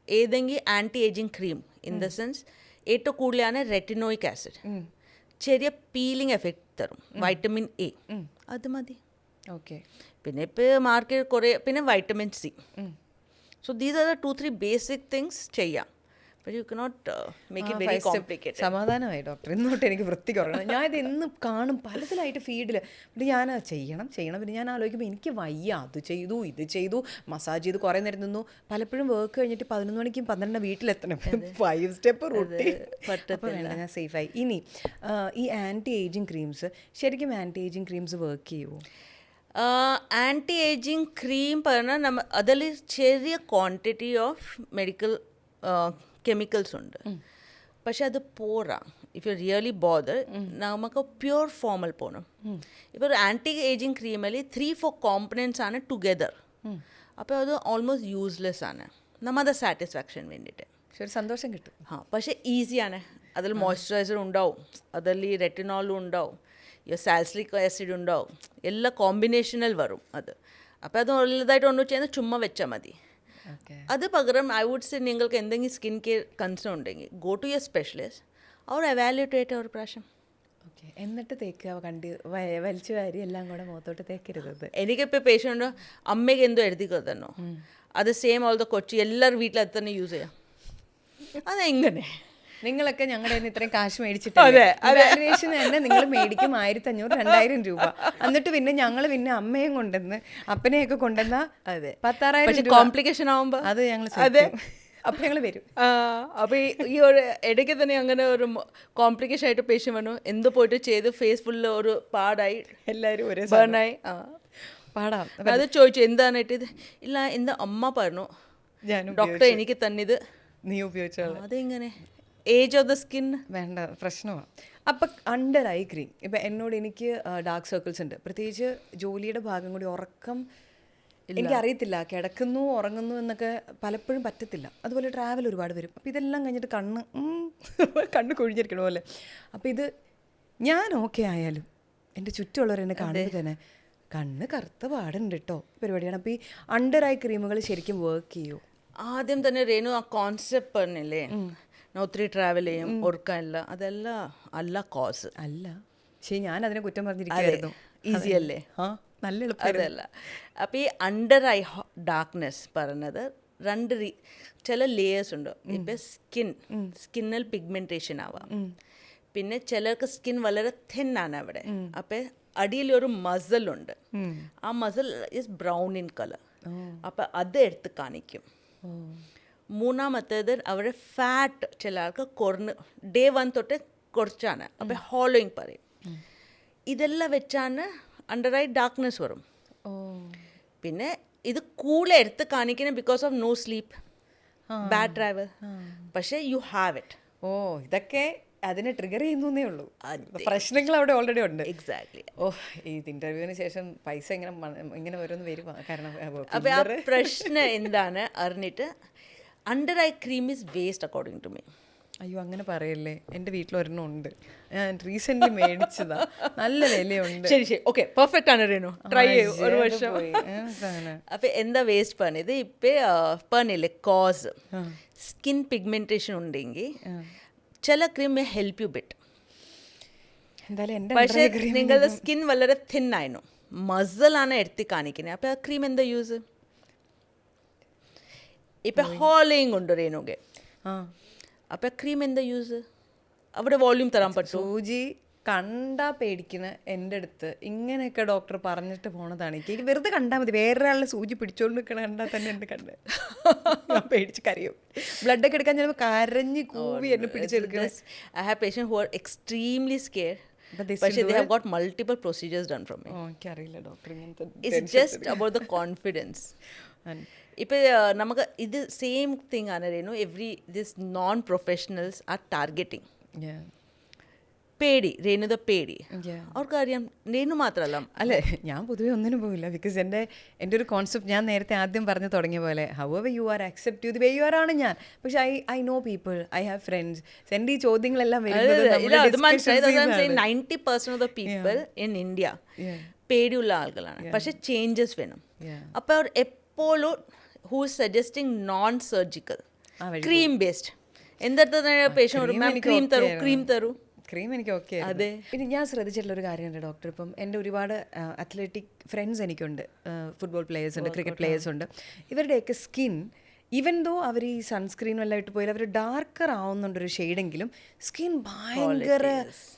ഏതെങ്കിലും anti ageing cream, in the sense ഏറ്റവും കൂടുതലാണ് റെറ്റിനോയിക് ആസിഡ്, ചെറിയ പീലിംഗ് എഫക്റ്റ് തരും, വൈറ്റമിൻ എ, അത് മതി. ഓക്കെ. പിന്നെ ഇപ്പോൾ മാർക്കറ്റ് കുറേ, പിന്നെ vitamin C. So these are the 2-3 basic things ചെയ്യാം. You cannot make it very complicated. സമാധാനമായി ഡോക്ടർ, ഇന്നോട്ട് എനിക്ക് വൃത്തി കുറയണം. ഞാൻ ഇത് എന്നും കാണും പലതിലായിട്ട് ഫീഡിൽ. എന്നിട്ട് ഞാൻ ചെയ്യണം. പിന്നെ ഞാൻ ആലോചിക്കുമ്പോൾ എനിക്ക് വയ്യ, അത് ചെയ്തു ഇത് ചെയ്തു, മസാജ് ചെയ്ത് കുറേ നേരം നിന്നു. പലപ്പോഴും വർക്ക് കഴിഞ്ഞിട്ട് 11 മണിക്കും 12 വീട്ടിലെത്തണം. 5-step റൂട്ടീൻ അപ്പോൾ വേണ്ട, ഞാൻ സേഫായി. ഇനി ഈ ആൻറ്റി ഏജിങ് ക്രീംസ്, ശരിക്കും ആൻറ്റി ഏജിങ് ക്രീംസ് വർക്ക് ചെയ്യുമോ? ആൻറ്റി ഏജിങ് ക്രീം പറഞ്ഞാൽ അതിൽ ചെറിയ ക്വാണ്ടിറ്റി ഓഫ് മെഡിക്കൽ കെമിക്കൽസ് ഉണ്ട്. പക്ഷെ അത് പോരാ. ഇഫ് യു റിയലി ബോദർ, നമുക്ക് പ്യൂർ ഫോമൽ പോകണം. ഇപ്പോൾ ഒരു ആൻറ്റി ഏജിങ് ക്രീമിൽ 3-4 കോമ്പണൻസ് ആണ് ടുഗെദർ. അപ്പോൾ അത് ഓൾമോസ്റ്റ് യൂസ്ലെസ് ആണ് നമ്മുടെ സാറ്റിസ്ഫാക്ഷൻ വേണ്ടിയിട്ട്. ഒരു സന്തോഷം കിട്ടും. പക്ഷേ ഈസിയാണ്. അതിൽ മോയ്സ്ചറൈസർ ഉണ്ടാവും, അതിൽ ഈ റെറ്റിനോളും ഉണ്ടാവും, ഈ സാൽസിലിക് ആസിഡ് ഉണ്ടാവും, എല്ലാ കോമ്പിനേഷനിൽ വരും അത്. അപ്പോൾ അത് വലുതായിട്ട് ഒന്നും ചെയ്യുന്നത് ചുമ്മാ വെച്ചാൽ മതി. അത് പകരം ഐ വുഡ് സേ, നിങ്ങൾക്ക് എന്തെങ്കിലും സ്കിൻ കെയർ കൺസേൺ ഉണ്ടെങ്കിൽ ഗോ ടു യുവർ സ്പെഷ്യലിസ്റ്റ്, അവർ എവാലുവേറ്റ് ചെയ്തിട്ട് ഒരു പ്രാവശ്യം. ഓക്കെ. എന്നിട്ട് തേക്കുക, വലിച്ചു വാരി എല്ലാം കൂടെ മുഖത്തോട്ട് തേക്കരുത്. എനിക്കിപ്പോൾ പേഷ്യൻ്റ് അമ്മയ്ക്ക് എന്തോ എഴുതി തന്നോ, അത് സെയിം ഓൾ ദ കൊച്ചി എല്ലാവരും വീട്ടിൽ അത് തന്നെ യൂസ് ചെയ്യാം. അതെങ്ങനെ? നിങ്ങളൊക്കെ ഞങ്ങളുടെ കയ്യിൽ നിന്ന് ഇത്രയും കാശ് മേടിച്ചിട്ട് വാലുവേഷൻ തന്നെ നിങ്ങൾ മേടിക്കും 1500-2000 രൂപ. എന്നിട്ട് പിന്നെ ഞങ്ങൾ പിന്നെ അമ്മയും കൊണ്ടുവന്ന് അപ്പനെയൊക്കെ കൊണ്ടുവന്ന 10,000 കോംപ്ലിക്കേഷൻ ആവുമ്പോൾ അത് ഞങ്ങൾ അതെ അപ്പം ഞങ്ങൾ വരും. അപ്പോൾ ഈ ഒരു ഇടയ്ക്ക് തന്നെ അങ്ങനെ ഒരു കോംപ്ലിക്കേഷൻ ആയിട്ട് പേഷ്യൻ വന്നു, എന്ത് പോയിട്ട് ചെയ്ത് ഫേസ് ഫുള്ള് ഒരു പാടായി, എല്ലാവരും ഒരേ ബേണായി. പാടാം. അത് ചോദിച്ചു എന്താണിട്ട്. ഇത് ഇല്ല, എൻ്റെ അമ്മ പറഞ്ഞു, ഡോക്ടർ എനിക്ക് തന്നെ ഇത് നീ ഉപയോഗിച്ചോ. അതെങ്ങനെ? ഏജ് ഓഫ് ദ സ്കിൻ വേണ്ട, പ്രശ്നമാണ്. അപ്പം അണ്ടർ ഐ ക്രീം, ഇപ്പം എനിക്ക് ഡാർക്ക് സർക്കിൾസ് ഉണ്ട്, പ്രത്യേകിച്ച് ജോലിയുടെ ഭാഗം കൂടി. ഉറക്കം എനിക്കറിയത്തില്ല, കിടക്കുന്നു ഉറങ്ങുന്നു എന്നൊക്കെ പലപ്പോഴും പറ്റത്തില്ല. അതുപോലെ ട്രാവൽ ഒരുപാട് വരും. അപ്പോൾ ഇതെല്ലാം കഴിഞ്ഞിട്ട് കണ്ണ് കൊഴിഞ്ഞിരിക്കണ പോലെ. അപ്പോൾ ഇത് ഞാൻ ഓക്കെ ആയാലും എൻ്റെ ചുറ്റുമുള്ളവരെന്നെ കാണുമ്പോൾ തന്നെ കണ്ണ് കറുത്ത പാടുണ്ട് കേട്ടോ പരിപാടിയാണ്. അപ്പോൾ ഈ അണ്ടർ ഐ ക്രീമുകൾ ശരിക്കും വർക്ക് ചെയ്യുമോ? ആദ്യം തന്നെ രേണു ആ കോൺസെപ്റ്റ് പറഞ്ഞില്ലേ, ഒത്തിരി ട്രാവൽ ചെയ്യും, ഉറക്കമില്ല, അതെല്ലാം അല്ല കോസ് അല്ല. ശരി, ഞാൻ അതിനെ കുറ്റം പറഞ്ഞിരിക്കുകയായിരുന്നു. ഈസി അല്ലേ? നല്ല എളുപ്പം. അതല്ല. അപ്പോൾ ഈ അണ്ടർ ഐ ഡാർക്ക്നെസ് പറഞ്ഞത് ചില ലേയേഴ്സ് ഉണ്ട്. ഇപ്പം സ്കിന്നിൽ പിഗ്മെൻറ്റേഷൻ ആവാം. പിന്നെ ചിലർക്ക് സ്കിൻ വളരെ തിന്നാണ് അവിടെ. അപ്പം അടിയിലൊരു മസിലുണ്ട്, ആ muscle is brown in colour. അപ്പം അത് എടുത്ത് കാണിക്കും. മൂന്നാമത്തേത് അവരുടെ ഫാറ്റ് ചില ആൾക്ക് ഡേ 1 തൊട്ട് കുറച്ചാണ്, അപ്പം ഹോളോയിങ് പറയും. ഇതെല്ലാം വെച്ചാണ് അണ്ടർ ഐ ഡാർക്ക്നെസ് വരും. പിന്നെ ഇത് കൂടെ എടുത്ത് കാണിക്കുന്നത് because of no sleep, bad travel. പക്ഷേ യു ഹാവ് ഇറ്റ്. ഇതൊക്കെ അതിനെ ട്രിഗർ ചെയ്യുന്നേ ഉള്ളൂ. പ്രശ്നങ്ങൾ അവിടെ ഓൾറെഡി ഉണ്ട്. എക്സാക്ട്ലി. ഇത് ഇന്റർവ്യൂവിന് ശേഷം പൈസ ഇങ്ങനെ ഓരോന്ന് വരും. കാരണം അപ്പോൾ ആ പ്രശ്നം എന്താണ് അറിഞ്ഞിട്ട്, under eye cream is waste according to me. അയ്യോ അങ്ങനെ പറയല്ലേ, എൻ്റെ വീട്ടിലൊരെണ്ണം ഉണ്ട്, ഞാൻ റീസെൻ്റ്ലി മേടിച്ചതാ, നല്ല വിലയുണ്ട്. ശരി ശരി, ഓക്കെ, പെർഫെക്റ്റ് ആണ് രേണു, ട്രൈ ചെയ്യൂ ഒരു വർഷം. അപ്പം എന്താ വേസ്റ്റ് പണിത് ഇപ്പം പണില്ലേ കോസ് സ്കിൻ പിഗ്മെൻറ്റേഷൻ ഉണ്ടെങ്കിൽ ചില cream may help you bit. എന്തായാലും എൻ്റെ പക്ഷേ നിങ്ങളുടെ സ്കിൻ വളരെ തിൻ ആയിരുന്നു, മസിലാണ് എടുത്ത് കാണിക്കുന്നത്, അപ്പം ആ ക്രീം എന്താ യൂസ്? ഇപ്പം ഹോളിങ് ഉണ്ട് രേണുಗೆ, അപ്പം ക്രീം എന്താ യൂസ്? അവിടെ വോള്യൂം തരാൻ പറ്റും. സൂചി കണ്ടാ പേടിക്കുന്ന എൻ്റെ അടുത്ത് ഇങ്ങനെയൊക്കെ ഡോക്ടർ പറഞ്ഞിട്ട് പോണതാണ്. എനിക്ക് വെറുതെ കണ്ടാൽ മതി, വേറൊരാളുടെ സൂചി പിടിച്ചോണ്ട് നിൽക്കണ കണ്ടാൽ തന്നെ എൻ്റെ കണ്ട് ഞാൻ പേടിച്ച് കരയും. ബ്ലഡൊക്കെ എടുക്കാൻ ചിലപ്പോൾ കരഞ്ഞ് കൂവി എന്നെ പിടിച്ചെടുക്കണം. I have patients who are extremely scared, but they have got multiple procedures done from me. എനിക്കറിയില്ല ഡോക്ടർ ഇങ്ങനത്തെ. It's just about the confidence. ഇപ്പം നമുക്ക് ഇത് സെയിം തിങ് ആണ് Renu, this non professionals are targeting. പേടി, രേണുത പേടി അവർക്കറിയാം. രേണു മാത്രമല്ല, അല്ലേ, ഞാൻ പൊതുവെ ഒന്നിനും പോകില്ല. ബിക്കോസ് എൻ്റെ ഒരു കോൺസെപ്റ്റ് ഞാൻ നേരത്തെ ആദ്യം പറഞ്ഞു തുടങ്ങിയ പോലെ, however you are accept you the way you are ആണ് ഞാൻ. പക്ഷെ I know people, I have friends. എൻ്റെ ഈ ചോദ്യങ്ങളെല്ലാം 90% of the people in India പേടിയുള്ള ആളുകളാണ്. പക്ഷെ ചേഞ്ചസ് വേണം. അപ്പോൾ അവർ എപ്പോഴും who suggesting non surgical cream based എന്താ പേഷ്യൻ്റ് ക്രീം തരൂ. ക്രീം എനിക്ക് ഓക്കെ. അതെ. പിന്നെ ഞാൻ ശ്രദ്ധിച്ചിട്ടുള്ളൊരു കാര്യമുണ്ട് ഡോക്ടർ, ഇപ്പം എൻ്റെ ഒരുപാട് അത്ലറ്റിക് ഫ്രണ്ട്സ് എനിക്കുണ്ട്, ഫുട്ബോൾ പ്ലേയേഴ്സ് ഉണ്ട്, ക്രിക്കറ്റ് പ്ലേയേഴ്സ് ഉണ്ട്. ഇവരുടെയൊക്കെ സ്കിൻ ഈവൻ ദോ അവർ ഈ സൺസ്ക്രീൻ എല്ലാം ഇട്ട് പോയാൽ അവർ ഡാർക്കർ ആവുന്നുണ്ടൊരു ഷെയ്ഡെങ്കിലും സ്കിൻ ഭയങ്കര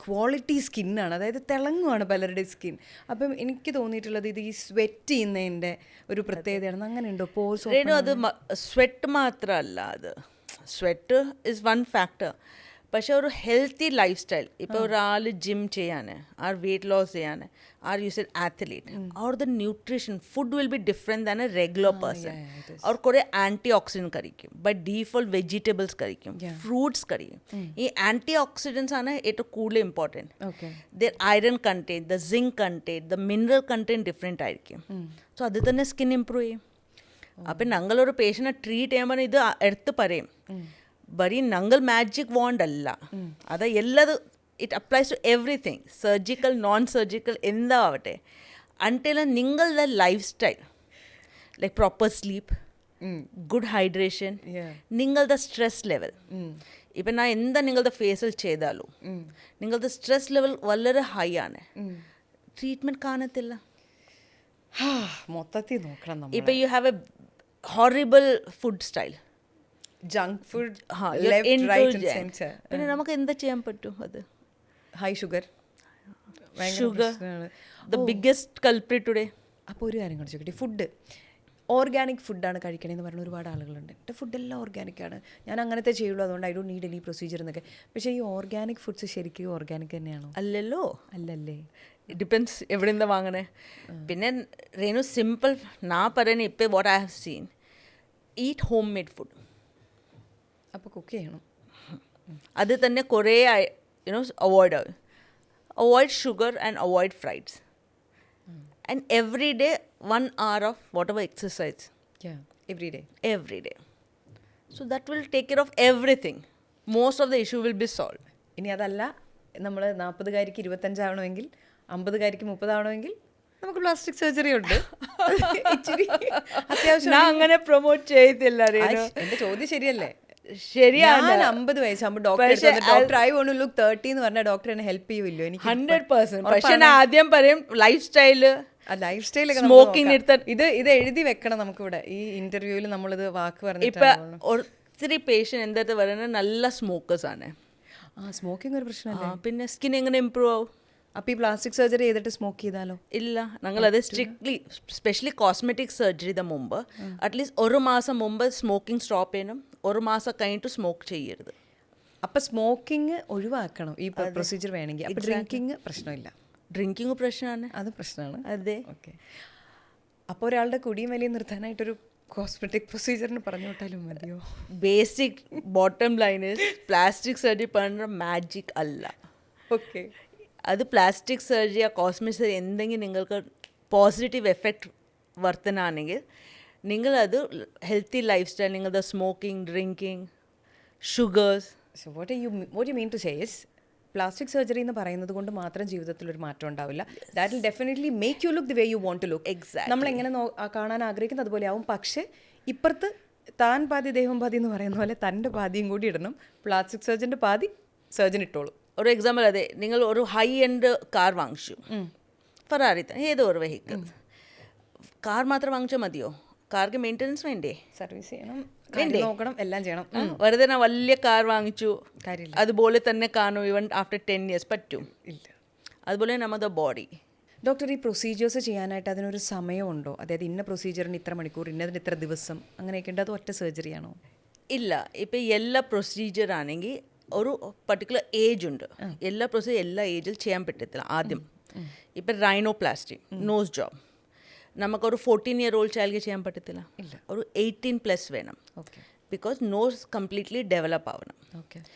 ക്വാളിറ്റി സ്കിന്നാണ്, അതായത് തിളങ്ങുവാണ് പലരുടെ സ്കിൻ. അപ്പം എനിക്ക് തോന്നിയിട്ടുള്ളത് ഇത് ഈ സ്വെറ്റ് ചെയ്യുന്നതിൻ്റെ ഒരു പ്രത്യേകതയാണെന്ന്. അങ്ങനെ ഉണ്ടോ? പോർസ് അത് സ്വെറ്റ് മാത്രമല്ല, അത് സ്വെറ്റ് ഇസ് വൺ ഫാക്ടർ. പക്ഷേ ഒരു ഹെൽത്തി ലൈഫ് സ്റ്റൈൽ, ഇപ്പോൾ ഒരാൾ ജിം ചെയ്യാൻ, ആർ വെയിറ്റ് ലോസ് ചെയ്യാൻ, ആർ യൂസ് എൻ ആത്ലീറ്റ്, അവർ the nutrition food will be different than a regular person. അവർ കുറേ ആൻറ്റി ഓക്സിഡൻറ്റ് കഴിക്കും, ബൈ ഡീഫോൾട്ട് വെജിറ്റബിൾസ് കഴിക്കും, ഫ്രൂട്ട്സ് കഴിക്കും. ഈ ആൻറ്റി ഓക്സിഡൻസ് ആണ് ഏറ്റവും കൂടുതൽ important. The iron content, the zinc content, the mineral content different ആയിരിക്കും. സോ അത് തന്നെ സ്കിൻ ഇമ്പ്രൂവ് ചെയ്യും. അപ്പം ഞങ്ങളൊരു പേഷ്യനെ ട്രീറ്റ് ചെയ്യുമ്പോൾ ഇത് എടുത്ത് പറയും, ബറി ഞങ്ങൾ മാജിക് വാണ്ട് അല്ല, അത് എല്ലാതും it applies to everything, surgical non surgical എന്താവട്ടെ, അൺടിൽ നിങ്ങളുടെ life style like proper sleep, good hydration, നിങ്ങളുടെ സ്ട്രെസ് ലെവൽ. ഇപ്പം ഞാൻ എന്താ നിങ്ങളുടെ ഫേസിൽ ചെയ്താലും നിങ്ങളുടെ സ്ട്രെസ് ലെവൽ വളരെ ഹൈ ആണ്, ട്രീറ്റ്മെൻറ്റ് കാണത്തില്ല. മൊത്തത്തിൽ നോക്കണം. ഇപ്പം you have a horrible food style, junk food, പിന്നെ നമുക്ക് എന്താ ചെയ്യാൻ പറ്റും? അത് high sugar the biggest culprit today. അപ്പോൾ ഒരു കാര്യം കൂടി ചോദിക്കട്ടെ, ഫുഡ് ഓർഗാനിക് ഫുഡാണ് കഴിക്കണമെന്ന് പറഞ്ഞ ഒരുപാട് ആളുകളുണ്ട്. എൻ്റെ ഫുഡെല്ലാം ഓർഗാനിക്കാണ്, ഞാൻ അങ്ങനത്തെ ചെയ്യുള്ളൂ, അതുകൊണ്ട് I don't need any procedure എന്നൊക്കെ. പക്ഷേ ഈ ഓർഗാനിക് ഫുഡ്സ് ശരിക്കും ഓർഗാനിക് തന്നെയാണോ? അല്ലല്ലോ. അല്ലല്ലേ, ഇറ്റ് ഡിപ്പെൻസ് എവിടെ നിന്നാ വാങ്ങണേ. പിന്നെ രേണു സിമ്പിൾ ഞാൻ പറയുന്നത്, ഇപ്പം what I have seen, eat home made food. അപ്പോൾ കുക്ക് ചെയ്യണം. അത് തന്നെ കുറേ avoid sugar and avoid fries and every day 1 hour of whatever exercise. Every day. So that will take care of everything. Most of the issue will be solved. ഇനി അതല്ല, നമ്മൾ 40-കാരിക്ക് 25 ആവണമെങ്കിൽ, 50-കാരിക്ക് 30 ആവണമെങ്കിൽ നമുക്ക് പ്ലാസ്റ്റിക് സർജറി ഉണ്ട്. അത്യാവശ്യം ഞാൻ അങ്ങനെ പ്രൊമോട്ട് ചെയ്തില്ല. എൻ്റെ ചോദ്യം ശരിയല്ലേ? ശരിയാണ്. 50 വയസ്സാകുമ്പോൾ doctor I want to look 30 എന്ന് പറഞ്ഞാൽ ഡോക്ടർ എന്നെ ഹെൽപ്പ് ചെയ്യുമല്ലോ? എനിക്ക് 100%. പക്ഷെ ഞാൻ ആദ്യം പറയും ലൈഫ് സ്റ്റൈല്, ലൈഫ് സ്റ്റൈലൊക്കെ സ്മോക്കിംഗ് ഇത് എഴുതി വെക്കണം നമുക്കിവിടെ ഈ ഇന്റർവ്യൂവിൽ നമ്മളിത് വാക്ക് പറഞ്ഞു. ഇപ്പൊ ഒത്തിരി പേഷ്യൻ്റ് എന്താ പറയുന്നത്, നല്ല സ്മോക്കേഴ്സ് ആണ്. സ്മോക്കിംഗ് ഒരു പ്രശ്നമല്ലേ? പിന്നെ സ്കിൻ എങ്ങനെ ഇമ്പ്രൂവ് ആവും? അപ്പോൾ ഈ പ്ലാസ്റ്റിക് സർജറി ചെയ്തിട്ട് സ്മോക്ക് ചെയ്താലോ? ഇല്ല, ഞങ്ങളത് സ്ട്രിക്ട്ലി സ്പെഷ്യലി കോസ്മെറ്റിക് സർജറിയുടെ മുമ്പ് അറ്റ്ലീസ്റ്റ് 1 മാസം മുമ്പ് സ്മോക്കിംഗ് സ്റ്റോപ്പ് ചെയ്യണം, 1 മാസം കഴിഞ്ഞിട്ട് സ്മോക്ക് ചെയ്യരുത്. അപ്പം സ്മോക്കിംഗ് ഒഴിവാക്കണം ഈ പ്രൊസീജിയർ വേണമെങ്കിൽ. അപ്പോൾ ഡ്രിങ്കിങ് പ്രശ്നമില്ല? ഡ്രിങ്കിങ് പ്രശ്നമാണ്, അത് പ്രശ്നമാണ്. അതെ. ഓക്കെ. അപ്പോൾ ഒരാളുടെ കുടിയും വലിയ നിർത്താനായിട്ടൊരു കോസ്മെറ്റിക് പ്രൊസീജിയറിന് പറഞ്ഞു വിട്ടാലും മതിയോ? Basic bottom line is plastic surgery പണ്ട മാജിക് അല്ല. ഓക്കെ. അത് പ്ലാസ്റ്റിക് സർജറി ആ കോസ്മെറ്റിക് സർജറി എന്തെങ്കിലും നിങ്ങൾക്ക് പോസിറ്റീവ് എഫക്റ്റ് വർത്തനാണെങ്കിൽ നിങ്ങളത് ഹെൽത്തി ലൈഫ് സ്റ്റൈൽ, നിങ്ങളുടെ smoking, drinking, sugars so what you mean to say is plastic surgery എന്ന് പറയുന്നത് കൊണ്ട് മാത്രം ജീവിതത്തിൽ ഒരു മാറ്റം ഉണ്ടാവില്ല. That will definitely make you look the way you want to look. Exactly. നമ്മൾ എങ്ങനെ കാണാൻ ആഗ്രഹിക്കുന്നത് അതുപോലെ ആവും. പക്ഷേ ഇപ്പുറത്ത് താൻ പാതി ദൈവം പാതി എന്ന് പറയുന്ന പോലെ തൻ്റെ പാതിയും കൂടി ഇടണം. പ്ലാസ്റ്റിക് സർജൻ്റെ പാതി സർജൻ ഇട്ടോളൂ. ഒരു എക്സാമ്പിൾ അതെ, നിങ്ങൾ ഒരു ഹൈ എൻഡ് കാർ വാങ്ങിച്ചു, ഫെറാറി ഏതോ ഒരു വെഹിക്കിൾ. കാർ മാത്രം വാങ്ങിച്ചാൽ മതിയോ? കാർക്ക് മെയിൻ്റനൻസ് വേണ്ടേ? സർവീസ് ചെയ്യണം, നോക്കണം, എല്ലാം ചെയ്യണം. വെറുതെ ഞാൻ വലിയ കാർ വാങ്ങിച്ചു കാര്യമില്ല. അതുപോലെ തന്നെ കാണും ഈവൻ ആഫ്റ്റർ 10 years പറ്റും ഇല്ല. അതുപോലെ നമ്മുടെ ബോഡി. ഡോക്ടർ, ഈ പ്രൊസീജിയേഴ്സ് ചെയ്യാനായിട്ട് അതിനൊരു സമയമുണ്ടോ? അതായത് ഇന്ന പ്രൊസീജിയറിന് ഇത്ര മണിക്കൂർ, ഇന്നതിന് ഇത്ര ദിവസം, അങ്ങനെയൊക്കെ ഉണ്ട്? അത് ഒറ്റ സർജറിയാണോ? ഇല്ല, ഇപ്പം എല്ലാ പ്രൊസീജിയർ ആണെങ്കിൽ ഒരു പർട്ടിക്കുലർ ഏജ് ഉണ്ട്. എല്ലാ പ്രൊസീജിയർ എല്ലാ ഏജിൽ ചെയ്യാൻ പറ്റത്തില്ല. ആദ്യം ഇപ്പം റൈനോപ്ലാസ്റ്റി, നോസ് ജോബ്, നമുക്കൊരു 14-year-old ചൈൽഡ് ചെയ്യാൻ പറ്റത്തില്ല. ഒരു 18+ വേണം. ബിക്കോസ് നോസ് കംപ്ലീറ്റ്ലി ഡെവലപ്പ് ആവണം.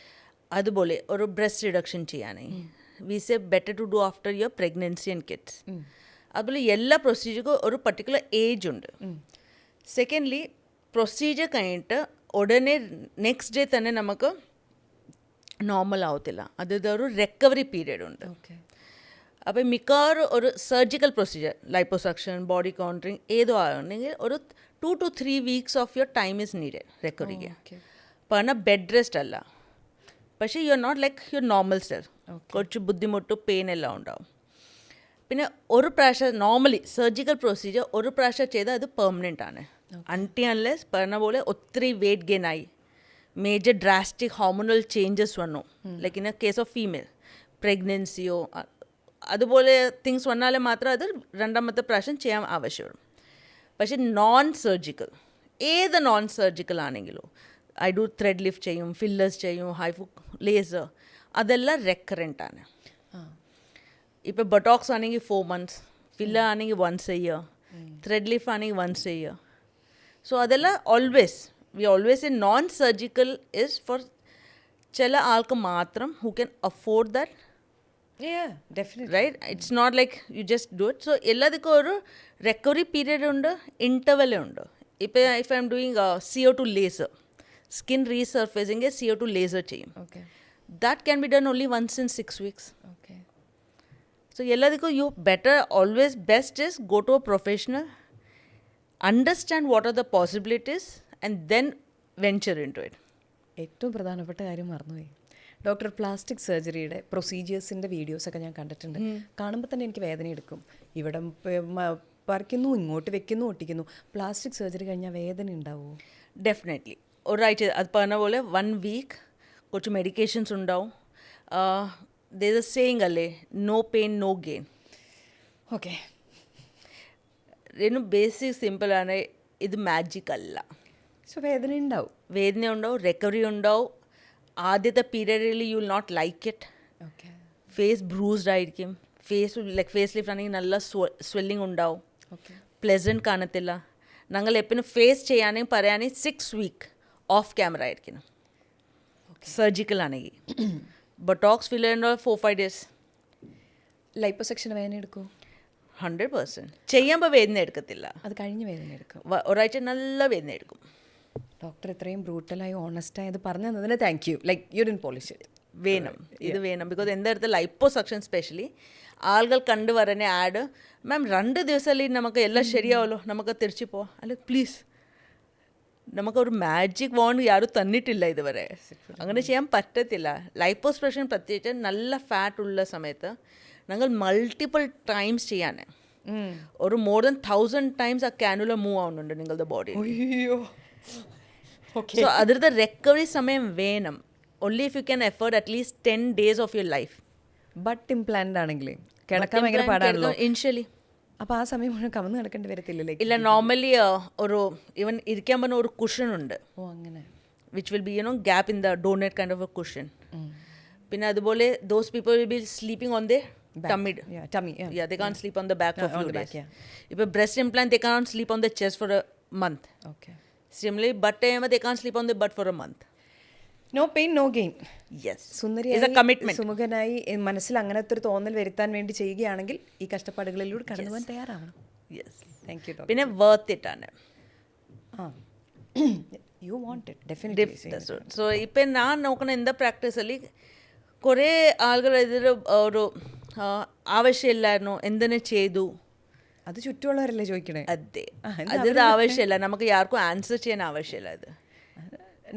അതുപോലെ ഒരു ബ്രസ്റ്റ് റിഡക്ഷൻ ചെയ്യാനായി we say better to do after your pregnancy and kids. അതുപോലെ എല്ലാ പ്രൊസീജിയർക്കും ഒരു പർട്ടിക്കുലർ ഏജ് ഉണ്ട്. സെക്കൻഡ്ലി പ്രൊസീജിയർ കഴിഞ്ഞിട്ട് ഉടനെ നെക്സ്റ്റ് ഡേ തന്നെ നമുക്ക് നോർമൽ ആവത്തില്ല. അതൊരു റിക്കവറി പീരീഡ് ഉണ്ട്. അപ്പോൾ മിക്കവാറും ഒരു surgical procedure, liposuction, body contouring ഏതോ ആണെങ്കിൽ ഒരു 2 to 3 weeks of your time is needed റിക്കവറിക്ക്. പറഞ്ഞാൽ ബെഡ് റെസ്റ്റ് അല്ല, പക്ഷേ you are not like your normal self. കുറച്ച് ബുദ്ധിമുട്ട്, പെയിൻ എല്ലാം ഉണ്ടാവും. പിന്നെ ഒരു പ്രാവശ്യം നോർമലി സർജിക്കൽ പ്രൊസീജിയർ ഒരു പ്രാവശ്യം ചെയ്താൽ അത് പെർമനൻ്റ് ആണ്. അൺലെസ് പറഞ്ഞ പോലെ ഒത്തിരി വെയിറ്റ് ഗെയിൻ ആയി, മേജർ ഡ്രാസ്റ്റിക് ഹോർമോണൽ ചേഞ്ചസ് വന്നു, like in a case of female പ്രഗ്നൻസിയോ അതുപോലെ തിങ്സ് വന്നാലേ മാത്രം അത് രണ്ടാമത്തെ പ്രാവശ്യം ചെയ്യാൻ ആവശ്യമുള്ളൂ. പക്ഷേ നോൺ സർജിക്കൽ, ഏത് നോൺ സർജിക്കൽ ആണെങ്കിലും ഐ ഡു ത്രെഡ് ലിഫ്റ്റ് ചെയ്യും, ഫില്ലേഴ്സ് ചെയ്യും, ഹൈഫു ലേസർ, അതെല്ലാം റെക്കറൻ്റ് ആണ്. ഇപ്പോൾ ബൊട്ടോക്സ് ആണെങ്കിൽ 4 months, ഫില്ലർ ആണെങ്കിൽ 1 year, ത്രെഡ് ലിഫ്റ്റ് ആണെങ്കിൽ 1 year. സോ അതെല്ലാം we always a non surgical is for ചില ആൾക്ക് മാത്രം who can afford that. Yeah, definitely. Right? It's not like you just do it. So, എല്ലാത്തിനും ഒരു റിക്കവറി പീരിയഡ് ഉണ്ട്, interval ഉണ്ട്. ഇപ്പോൾ if I am doing CO2 laser, skin resurfacing CO2 laser ചെയ്യും. That can be done only once in 6 weeks. So, എല്ലാത്തിനും you better always best is go to a professional, understand what are the possibilities and then venture into it. ഏറ്റവും പ്രധാനപ്പെട്ട കാര്യം മറന്നുപോയി doctor. Plastic സർജറിയുടെ പ്രൊസീജിയേഴ്സിൻ്റെ വീഡിയോസൊക്കെ ഞാൻ കണ്ടിട്ടുണ്ട്. കാണുമ്പോൾ തന്നെ എനിക്ക് വേദന എടുക്കും. ഇവിടെ പറിക്കുന്നു, ഇങ്ങോട്ട് വെക്കുന്നു, ഒട്ടിക്കുന്നു. പ്ലാസ്റ്റിക് സർജറി കഴിഞ്ഞാൽ വേദന ഉണ്ടാവുമോ? ഡെഫിനറ്റ്ലി. ഒരാഴ്ച അത് പറഞ്ഞ പോലെ 1 week കുറച്ച് മെഡിക്കേഷൻസ് ഉണ്ടാവും. ദർ ഇസ് എ സേയിങ് അല്ലേ, no pain no gain. Okay, basic സിമ്പിളാണ്, ഇത് മാജിക് അല്ല. സോ വേദന ഉണ്ടാവും, വേദന ഉണ്ടാവും, റിക്കവറി ഉണ്ടാവും. ആദ്യത്തെ പീരിയഡിൽ you will not like it. Face bruised ആയിരിക്കും. ഫേസ് ലിഫ്റ്റ് ആണെങ്കിൽ നല്ല സ്വെല്ലിംഗ് ഉണ്ടാവും. പ്ലെസൻറ്റ് കാണത്തില്ല. ഞങ്ങൾ എപ്പോഴും ഫേസ് ചെയ്യാനെങ്കിൽ പറയുകയാണെങ്കിൽ 6 week ഓഫ് ക്യാമറ ആയിരിക്കണം. സർജിക്കൽ ആണെങ്കിൽ ബൊട്ടോക്സ് ഫില്ലർ 4-5 days. ലൈപ്പോസെക്ഷൻ വേദന എടുക്കുമോ? 100%. ചെയ്യുമ്പോൾ വേദന എടുക്കത്തില്ല, അത് കഴിഞ്ഞ് വേദന എടുക്കും. ഒരാഴ്ച നല്ല വേദന എടുക്കും. ഡോക്ടർ ഇത്രയും ബ്രൂട്ടലായി ഓണസ്റ്റായി അത് പറഞ്ഞു തന്നതിന് thank you. Like you didn't polish it. വേണം, ഇത് വേണം. ബിക്കോസ് എൻ്റെ അടുത്ത് ലൈപ്പോസക്ഷൻ സ്പെഷ്യലി ആളുകൾ കണ്ടുവരുന്ന ആഡ്, മാം 2 ദിവസമല്ലേ നമുക്ക് എല്ലാം ശരിയാവുമല്ലോ, നമുക്ക് തിരിച്ചു പോവാം. അല്ല പ്ലീസ്, നമുക്കൊരു മാജിക് വോണ്ട് ആരും തന്നിട്ടില്ല ഇതുവരെ. അങ്ങനെ ചെയ്യാൻ പറ്റത്തില്ല. ലൈപ്പോസക്ഷൻ പ്രത്യേകിച്ച് നല്ല ഫാറ്റ് ഉള്ള സമയത്ത് ഞങ്ങൾ മൾട്ടിപ്പിൾ ടൈംസ് ചെയ്യാൻ, ഒരു മോർ ദാൻ 1000 times ആ കാനുല മൂവ് ആവുന്നുണ്ട് നിങ്ങളുടെ ബോഡി. സോ അതിലത്തെ റിക്കവറി സമയം വേണം. only if you can afford at least 10 days of your life. But implant ആണെങ്കിൽ കിടക്കാൻ ഭയങ്കര പാടാണല്ലോ ഇനിഷ്യലി. അപ്പോൾ ആ സമയം മുഴുവൻ കമന്ന് കിടക്കേണ്ടി വരത്തില്ലല്ലേ? ഇല്ല, നോർമലി ഒരു ഈവൻ ഇരിക്കാൻ പറഞ്ഞ ഒരു കുഷൻ ഉണ്ട്. ഓ അങ്ങനെ. Which will be gap in the doughnut kind of a cushion. പിന്നെ അതുപോലെ those people will be sleeping on the tummy. Yeah, they can't sleep on the back for few days. If a breast implant, they can't sleep on the chest for a month. Similarly, butt they can't sleep on the butt for a month. No pain, no gain. Yes. സുന്ദരിയായി, It's a commitment. സുമുഖനായി മനസ്സിൽ അങ്ങനത്തെ ഒരു തോന്നൽ വരുത്താൻ വേണ്ടി ചെയ്യുകയാണെങ്കിൽ ഈ കഷ്ടപ്പാടുകളിലൂടെ കടന്നു പോകാൻ തയ്യാറാവണം. Yes. Thank you, doctor. പിന്നെ വർത്ത് ഇറ്റ് ആണ്. You want it definitely. So ಇപ്പം ನಾನು ನೋಡ್ಕೊಂಡು ಎಂದ ಪ್ರಾಕ್ಟೀಸಲ್ಲಿ കുറേ ആളുകൾ ഇതിൽ ഒരു ആവശ്യമില്ലായിരുന്നു എന്തിനു ചെയ്തു, അത് ചുറ്റുമുള്ളവരല്ലേ ചോദിക്കണേ. അതെ, അതിൻ്റെ ആവശ്യമില്ല, നമുക്ക് ആർക്കും ആൻസർ ചെയ്യാൻ ആവശ്യമില്ല. അത്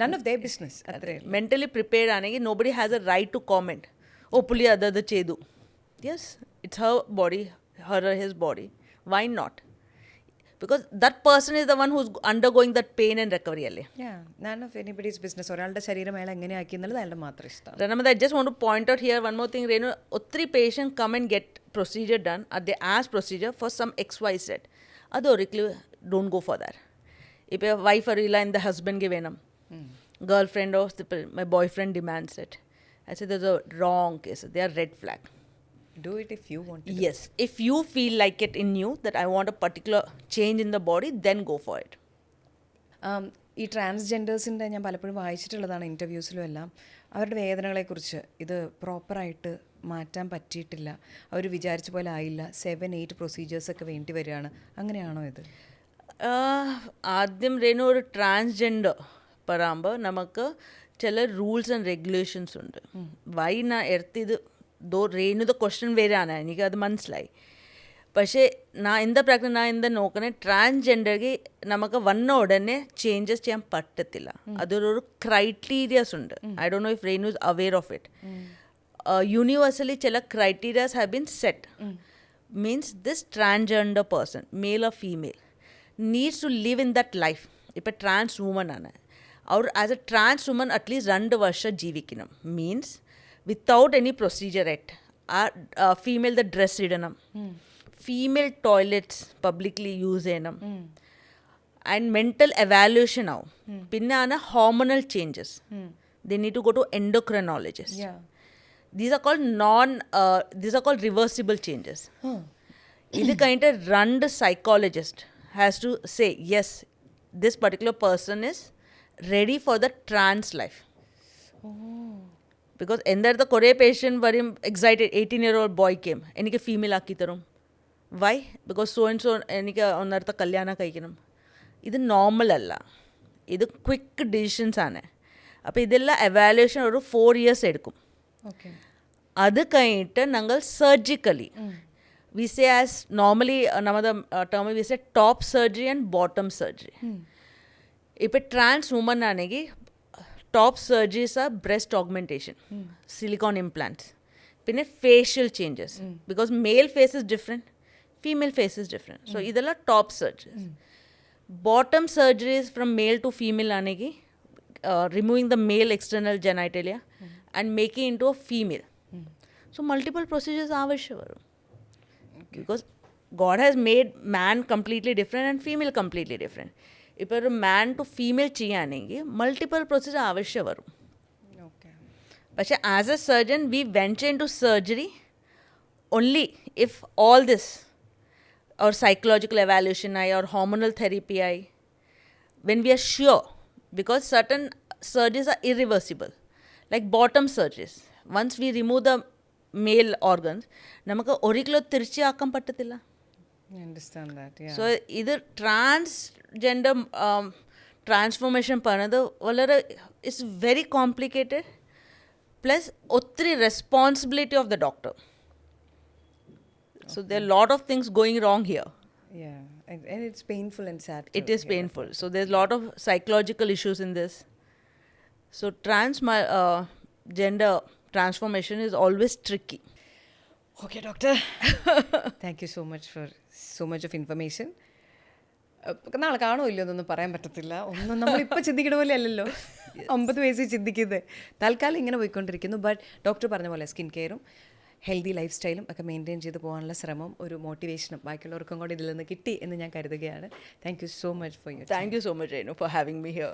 നൺ ഓഫ് ദെയർ ബിസിനസ്. അത്രേ മെൻ്റലി പ്രിപ്പയർഡ് ആണെങ്കിൽ nobody has a right to comment, ഓ പുള്ളി അത് ചെയ്തു. Yes, it's her body, her or his body. Why not? Because that person is the one who's undergoing that pain and recovery അല്ലേ. None of anybody's business. ഒരാളുടെ ശരീരം അയാൾ എങ്ങനെയാക്കി എന്നുള്ളത് അയാളുടെ മാത്രം ഇഷ്ടമാണ്. Renamada, I just want to point out here one more thing, Renu. Ottri patient come and get procedure done at the ass procedure for some XYZ. Adu oriklu don't go for that. If a wife arilla and the husband give enam, girlfriend or my boyfriend demands it, I say there's a wrong case. They are red flag. Do it if you want to. Yes, if you feel like it in you that I want a particular change in the body, then go for it. ഈ ട്രാൻസ്ജെൻഡേഴ്സിൻ്റെ ഞാൻ പലപ്പോഴും വായിച്ചിട്ടുള്ളതാണ് ഇൻ്റർവ്യൂസിലും എല്ലാം. അവരുടെ വേദനകളെക്കുറിച്ച് ഇത് പ്രോപ്പറായിട്ട് മാറ്റാൻ പറ്റിയിട്ടില്ല, അവർ വിചാരിച്ച പോലെ ആയില്ല, 7-8 പ്രൊസീജിയേഴ്സൊക്കെ വേണ്ടി വരികയാണ്. അങ്ങനെയാണോ ഇത്? ആദ്യം രേണു ഒരു ട്രാൻസ്ജെൻഡർ പറയുമ്പോൾ നമുക്ക് ചില റൂൾസ് ആൻഡ് റെഗുലേഷൻസ് ഉണ്ട്. വൈ ഞാൻ എടുത്തിത് രേണുത ക്വസ്റ്റ്യൻ വരാണ്, എനിക്കത് മനസ്സിലായി. പക്ഷേ ഞാൻ എന്താ നോക്കണേ, ട്രാൻസ്ജെൻഡർക്ക് നമുക്ക് വന്ന ഉടനെ ചേഞ്ചസ് ചെയ്യാൻ പറ്റത്തില്ല. അതൊരു ക്രൈറ്റീരിയാസ് ഉണ്ട്. I don't know if Renu is aware of it. Universally ചില criterias have been set. Means this transgender person, male or female, needs to live in that life. ഇപ്പം ട്രാൻസ് വുമൺ ആണ്, അവർ as a trans woman at least 2 വർഷം ജീവിക്കണം. Means without any procedure ആയിട്ട് ആ ഫീമെയിലിൻ്റെ dress ഇടണം, ഫീമെയിൽ ടോയ്ലറ്റ്സ് പബ്ലിക്ലി യൂസ് ചെയ്യണം, ആൻഡ് മെൻ്റൽ എവാലുവേഷൻ ആവും. പിന്നെ ആണ് hormonal changes. They need to go to endocrinologist. These are called reversible changes. ഇത് കഴിഞ്ഞിട്ട് 2 psychologist has to say yes, this particular person is ready for the trans life. Because എൻ്റെ കുറേ patient വരും excited, 18-year-old boy came, എനിക്ക് female ആക്കി തരും. Why? Because so and so എനിക്ക് ഒന്നടുത്ത കല്യാണം കഴിക്കണം. ഇത് നോർമൽ അല്ല, ഇത് ക്വിക്ക് ഡിസിഷൻസ് ആണ്. അപ്പോൾ ഇതെല്ലാം എവാലുവേഷൻ ഒരു 4 years എടുക്കും. അത് കഴിഞ്ഞിട്ട് ഞങ്ങൾ surgically we say as normally നമ്മുടെ ടേമിൽ we say top surgery and bottom surgery. ഇപ്പം ട്രാൻസ് വുമൺ ആണെങ്കിൽ top surgeries are breast augmentation, silicone implants, പിന്നെ facial changes. Because male face is different, female face is different. So ഇതെല്ലാം top surgeries. Bottom surgeries from male to female ആണെങ്കിൽ removing the male external genitalia and making into a female. So multiple procedures avashyam varum. Because God has made man completely different and female completely different. If a man to female cheyanenge multiple procedures avashyam varum. Okay. But as a surgeon we venture into surgery only if all this, or psychological evaluation or hormonal therapy, when we are sure, because certain surgeries are irreversible. Like bottom surgeries, once we remove the male organs, നമുക്ക് ഒരിക്കലും തിരിച്ച് ആക്കാൻ പറ്റത്തില്ല. I understand that, yeah. So ഇത് transgender transformation പറയുന്നത് വളരെ it's very complicated, plus ഒത്തിരി responsibility of the doctor. So there are a lot of things going wrong here. Yeah, and it's painful and sad. It is painful. So there's a lot of psychological issues in this. So gender transformation is always tricky. Okay, doctor. Thank you so much for so much of information. നാളെ കാണോ ഇല്ലയോ എന്നൊന്നും പറയാൻ പറ്റത്തില്ല. ഒന്നും നമ്മളിപ്പോൾ ചിന്തിക്കണ പോലെ അല്ലല്ലോ, 50 വയസ്സിൽ ചിന്തിക്കുന്നത്. തൽക്കാലം ഇങ്ങനെ പോയിക്കൊണ്ടിരിക്കുന്നു. ബട്ട് ഡോക്ടർ പറഞ്ഞ പോലെ സ്കിൻ കെയറും ഹെൽത്തി ലൈഫ് സ്റ്റൈലും ഒക്കെ മെയിൻറ്റെയിൻ ചെയ്ത് പോകാനുള്ള ശ്രമം, ഒരു മോട്ടിവേഷനും ബാക്കിയുള്ളവർക്കും കൂടി ഇതിൽ നിന്ന് കിട്ടി എന്ന് ഞാൻ കരുതുകയാണ്. Thank you so much for you. Thank you so much, Renu, for having me here.